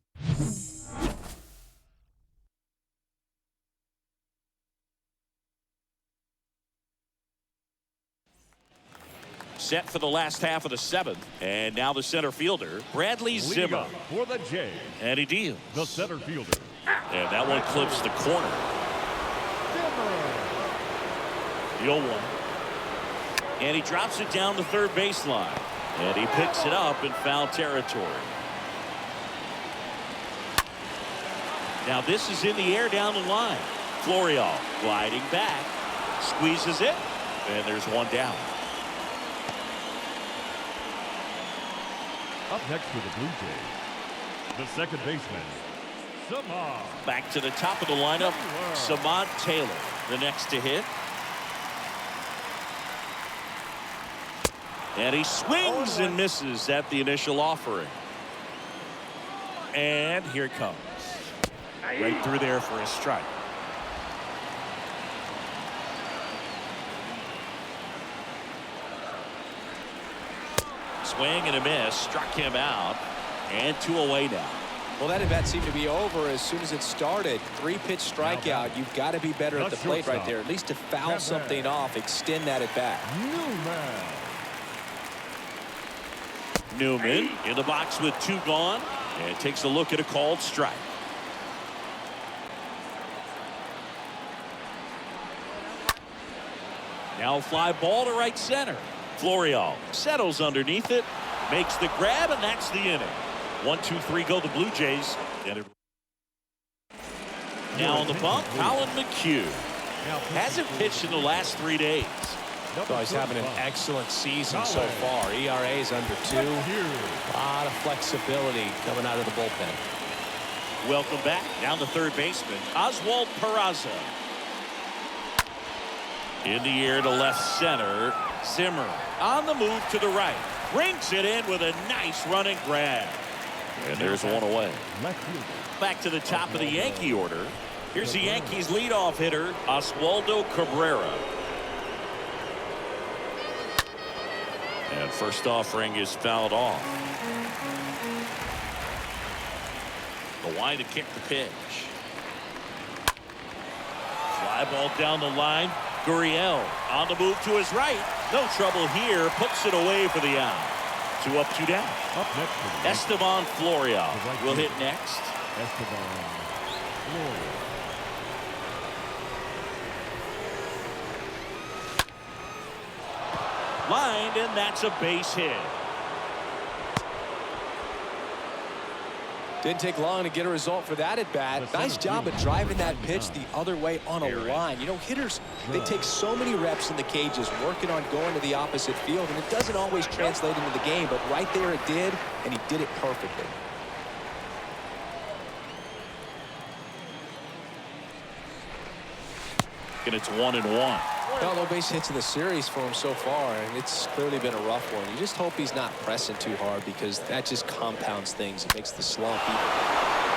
Set for the last half of the 7th. And now the center fielder, Bradley Zimmer. For the Jays, And he deals. the center fielder, And that one clips the corner. The 0-1. And he drops it down the third baseline. And he picks it up in foul territory. Now this is in the air down the line. Florial gliding back. Squeezes it. And there's 1 down. Up next for the Blue Jays, the second baseman, Samad. Back to the top of the lineup, Samad Taylor, the next to hit. And he swings and misses at the initial offering. And here it comes. Right through there for a strike. Swing and a miss, struck him out, and 2 away now. Well, that at-bat seemed to be over as soon as it started. 3-pitch strikeout. You've got to be better at the plate right there, at least to foul something off, extend that at-bat. Newman in the box with 2 gone, and takes a look at a called strike. Now a fly ball to right center. Florial settles underneath it, makes the grab, and that's the inning. 1-2-3 go the Blue Jays. Now on the bump, Colin McHugh. Hasn't pitched in the last 3 days. So he's having an excellent season so far. ERA is under 2. A lot of flexibility coming out of the bullpen. Welcome back. Down the third baseman, Oswald Peraza. In the air to left center. Zimmer on the move to the right. Brings it in with a nice running grab. And there's 1 away. Back to the top of the Yankee order. Here's the Yankees leadoff hitter, Oswaldo Cabrera. And first offering is fouled off. The line to kick the pitch. Fly ball down the line. Gurriel on the move to his right. No trouble here. Puts it away for the out. 2 up, 2 down. Up next, Esteban Florial will hit next. Esteban Florial. Lined, and that's a base hit. Didn't take long to get a result for that at bat. Nice job of driving that pitch the other way on a line. You know, hitters, they take so many reps in the cages working on going to the opposite field, and it doesn't always translate into the game, but right there it did, and he did it perfectly. And it's 1-1. Well, no base hits in the series for him so far, and it's clearly been a rough one. You just hope he's not pressing too hard because that just compounds things. It makes the slump even.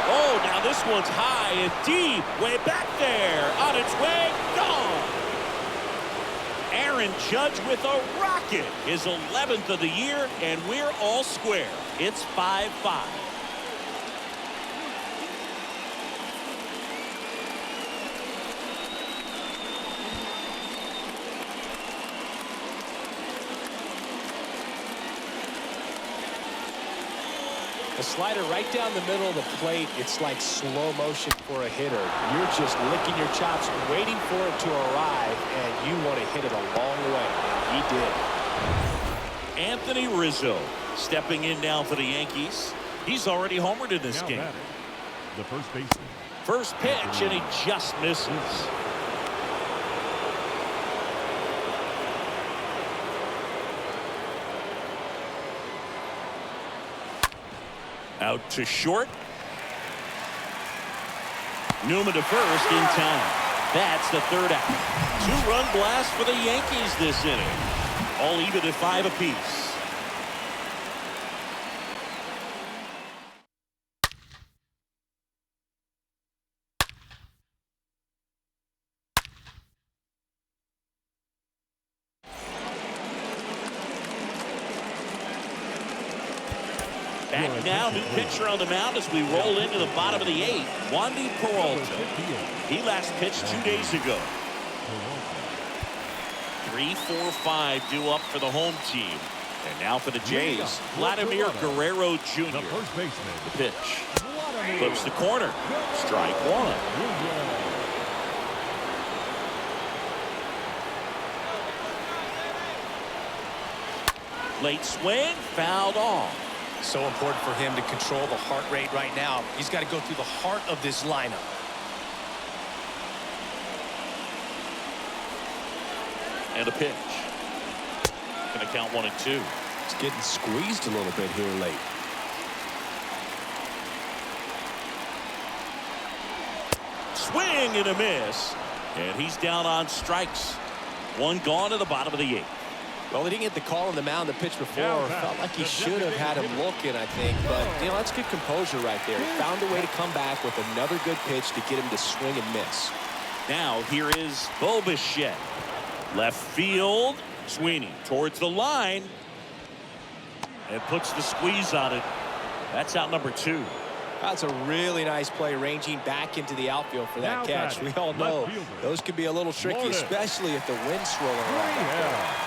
Oh, now this one's high and deep. Way back there. On its way. Gone. Aaron Judge with a rocket. His 11th of the year, and we're all square. It's 5-5. A slider right down the middle of the plate. It's like slow motion for a hitter. You're just licking your chops, waiting for it to arrive, and you want to hit it a long way. And he did. Anthony Rizzo stepping in now for the Yankees. He's already homered in this game. batting, the first baseman. First pitch, and he just misses. Out to short. Newman to first in time. That's the third out. Two-run blast for the Yankees this inning. All even at 5 apiece. Back now, new pitcher on the mound as we roll into the bottom of the 8th. Wandy Peralta. He last pitched 2 days ago. 3, 4, 5 due up for the home team. And now for the Jays, Vladimir Guerrero Jr. The first baseman. The pitch. Flips the corner. Strike one. Late swing, fouled off. So important for him to control the heart rate right now. He's got to go through the heart of this lineup. And a pitch. Gonna count 1 and 2. It's getting squeezed a little bit here late. Swing and a miss. And he's down on strikes. One gone to the bottom of the 8th. Well, he didn't get the call on the mound the pitch before. Felt like he should have had him looking, I think. But, you know, that's good composure right there. He found a way to come back with another good pitch to get him to swing and miss. Now here is Bo Bichette. Left field. Sweeney towards the line. And puts the squeeze on it. That's out number 2. That's a really nice play, ranging back into the outfield for that catch. We all know those can be a little tricky, especially if the wind's swirling around back there.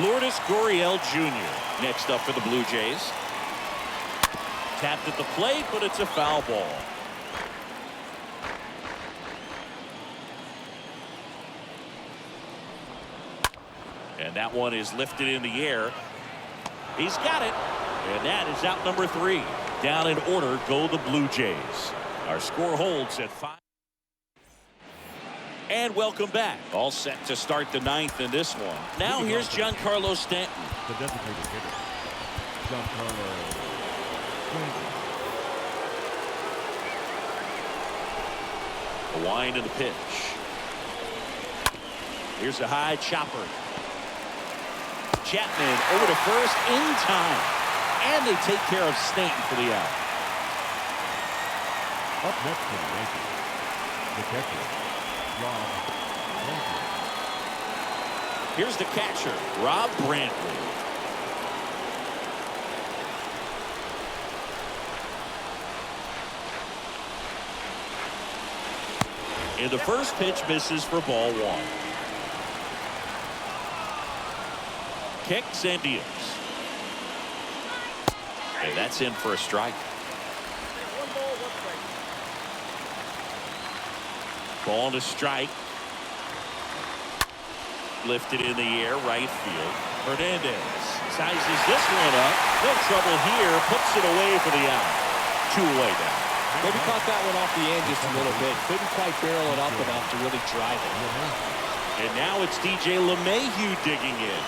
Lourdes Gurriel Jr. next up for the Blue Jays. Tapped at the plate, but it's a foul ball. And that one is lifted in the air. He's got it. And that is out number 3. Down in order go the Blue Jays. Our score holds at 5. And welcome back. All set to start the 9th in this one. Now here's Giancarlo Stanton. The designated hitter, Giancarlo Stanton. A wind of the pitch. Here's a high chopper. Chapman over to first in time. And they take care of Stanton for the out. Up next for the Yankees, the catcher, Rob Brantley. Here's the catcher, Rob Brantley. And the first pitch misses for ball 1. Kicks and deals. And that's in for a strike. Ball to strike. Lifted in the air, right field. Hernandez sizes this one up. No trouble here. Puts it away for the out. 2 away now. Maybe caught that one off the end just a little bit. Couldn't quite barrel it up enough to really drive it. And now it's DJ LeMahieu digging in.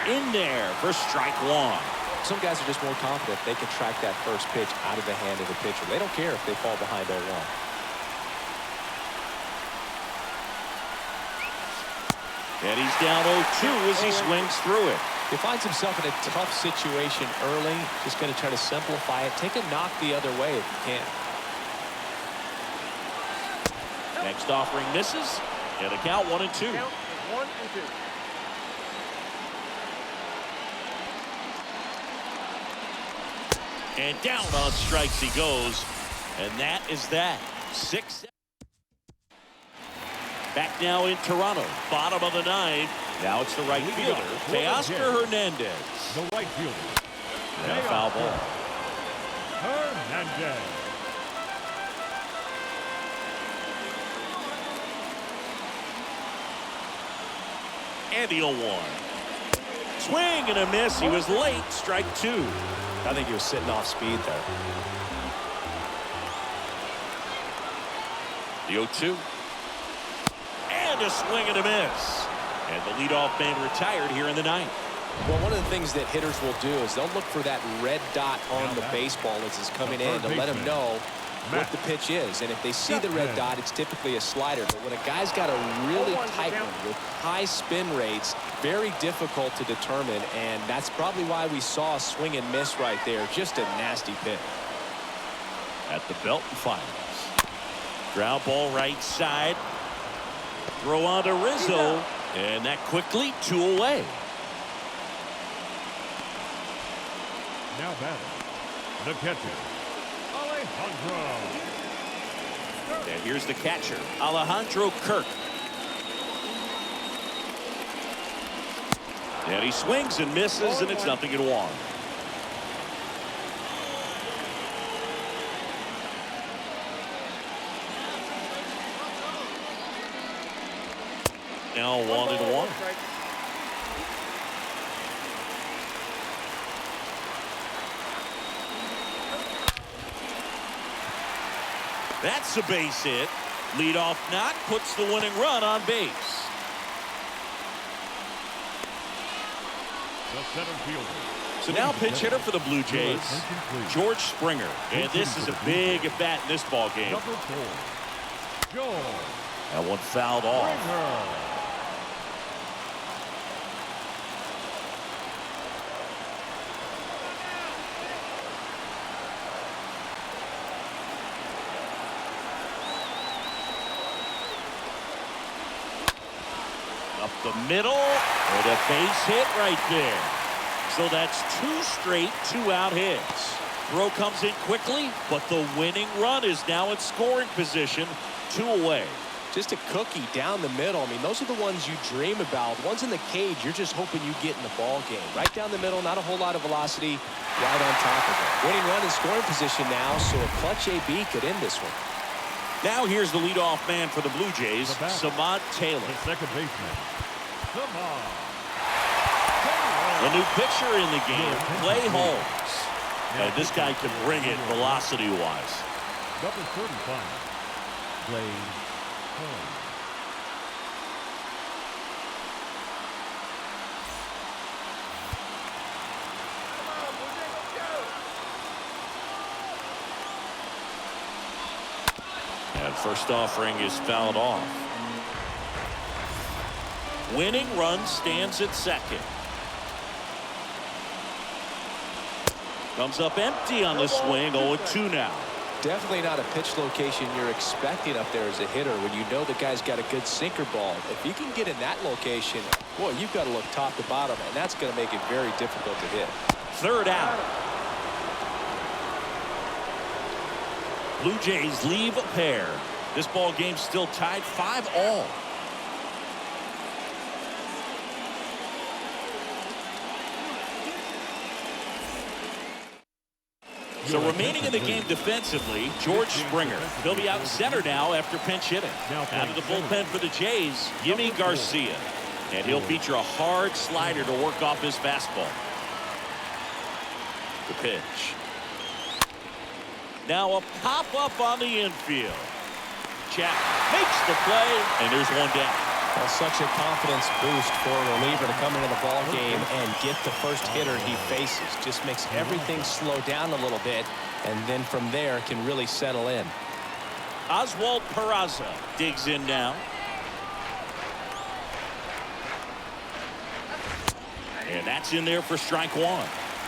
In there for strike 1. Some guys are just more confident they can track that first pitch out of the hand of the pitcher. They don't care if they fall behind 0-1. And he's down 0-2 as he swings through it. He finds himself in a tough situation early. Just going to try to simplify it. Take a knock the other way if you can. Next offering misses. And the count 1-2. Count is 1-2. And down on strikes he goes. And that is that. 6. Back now in Toronto. Bottom of the 9th. Now it's the right fielder, Teoscar Hernandez. The right fielder. And a foul ball. Hernandez. And the 0-1. Swing and a miss. He was late. Strike 2. I think he was sitting off speed there. The 0-2. And a swing and a miss. And the leadoff man retired here in the 9th. Well, one of the things that hitters will do is they'll look for that red dot on the baseball as it's coming in to let them know what the pitch is. And if they see the red dot, it's typically a slider. But when a guy's got a really tight one with high spin rates, very difficult to determine. And that's probably why we saw a swing and miss right there. Just a nasty pitch. At the Belton Finals. Ground ball right side. Throw on to Rizzo. And that quickly 2 away. Now batting, the catcher, Alejandro. And here's the catcher, Alejandro Kirk. And he swings and misses, and it's 0-1. Now 1-1. That's a base hit. Leadoff knock puts the winning run on base. The center fielder. So now pinch hitter for the Blue Jays, George Springer. And this is a big at bat in this ball game. Number 4, George. That one fouled off. Springer. Up the middle, and a base hit right there. So that's 2 straight 2-out hits. Throw comes in quickly, but the winning run is now in scoring position, 2 away. Just a cookie down the middle. I mean, those are the ones you dream about. Ones in the cage, you're just hoping you get in the ball game. Right down the middle, not a whole lot of velocity, right on top of it. Winning run in scoring position now, so a clutch AB could end this one. Now here's the leadoff man for the Blue Jays, Samad Taylor. The second baseman, Samad. The new pitcher in the game, Clay Holmes. And this guy can bring it velocity-wise. Number 35, Clay Holmes. And first offering is fouled off. Winning run stands at second. Comes up empty on the swing. 0-2 now. Definitely not a pitch location you're expecting up there as a hitter when you know the guy's got a good sinker ball. If you can get in that location, boy, you've got to look top to bottom, and that's going to make it very difficult to hit. 3rd out. Blue Jays leave a pair. This ball game still tied 5-all. So remaining in the game defensively, George Springer. He'll be out center now after pinch hitting. Out of the bullpen for the Jays, Yimi Garcia. And he'll feature a hard slider to work off his fastball. The pitch. Now a pop-up on the infield. Jack makes the play, and there's one down. Well, such a confidence boost for a reliever to come into the ball game and get the first hitter he faces. Just makes everything slow down a little bit, and then from there can really settle in. Oswald Peraza digs in now. And that's in there for strike one.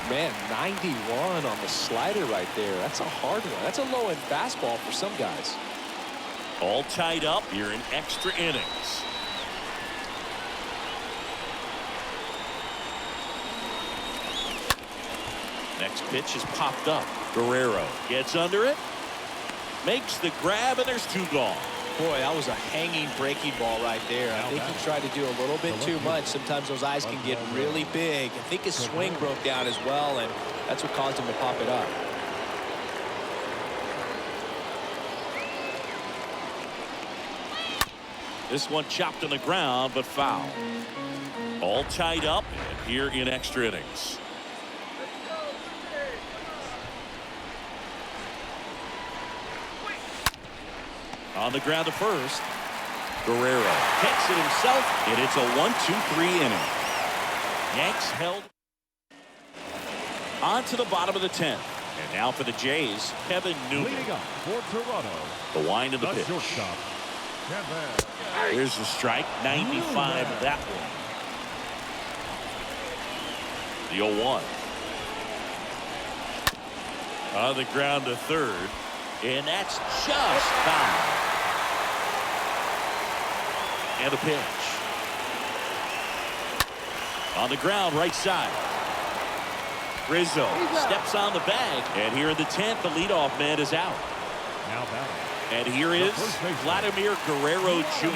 Man, 91 on the slider right there. That's a hard one. That's a low-end fastball for some guys. All tied up here in extra innings. Next pitch is popped up. Guerrero gets under it, makes the grab, and there's two gone. Boy, that was a hanging breaking ball right there. I think he tried to do a little bit too much. Sometimes those eyes can get really big. I think his swing broke down as well, and that's what caused him to pop it up. This one chopped on the ground, but foul. All tied up and here in extra innings. On the ground to first. Guerrero takes it himself, and it's a 1-2-3 inning. Yanks held on to the bottom of the 10th. And now for the Jays, Kevin Newman. Leading up for Toronto, The wind of the pitch. shortstop, Kevin. Here's the strike, 95 that one. The 0-1. On the ground to third, and that's just foul. And a pitch. On the ground, right side. Rizzo steps on the bag, and here in the 10th, the leadoff man is out. Now batting. And here is Vladimir Guerrero Jr.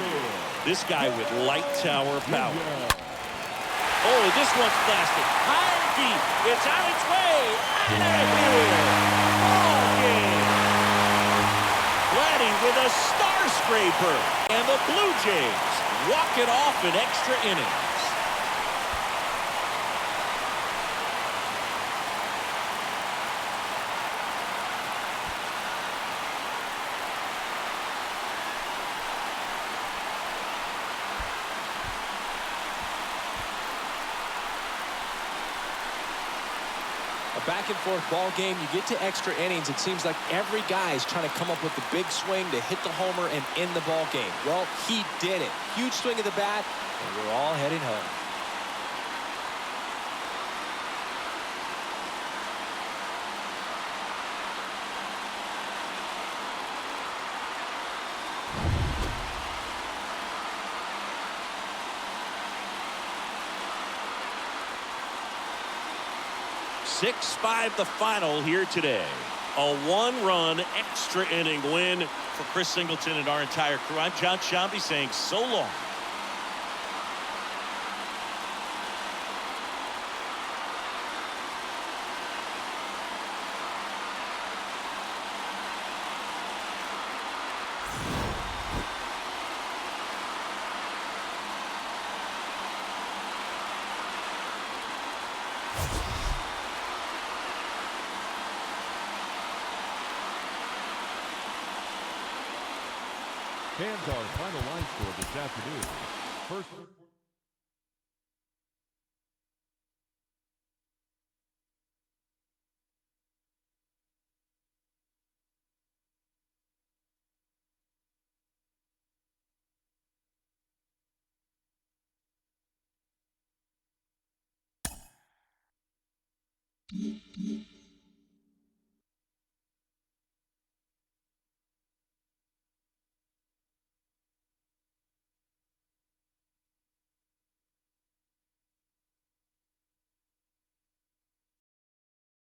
This guy with light tower power. Oh, this one's blasted. High and deep. It's on its way. Out of here. Ball game. Vladdy with a star scraper. And the Blue Jays walk it off in extra innings. Back and forth ball game. You get to extra innings, it seems like every guy is trying to come up with the big swing to hit the homer and end the ball game. Well, he did it. Huge swing of the bat, and we're all heading home. Six-5 the final here today. A one-run extra inning win for Chris Singleton and our entire crew. I'm John Shambi saying so long. Fans, our final line score this afternoon. First.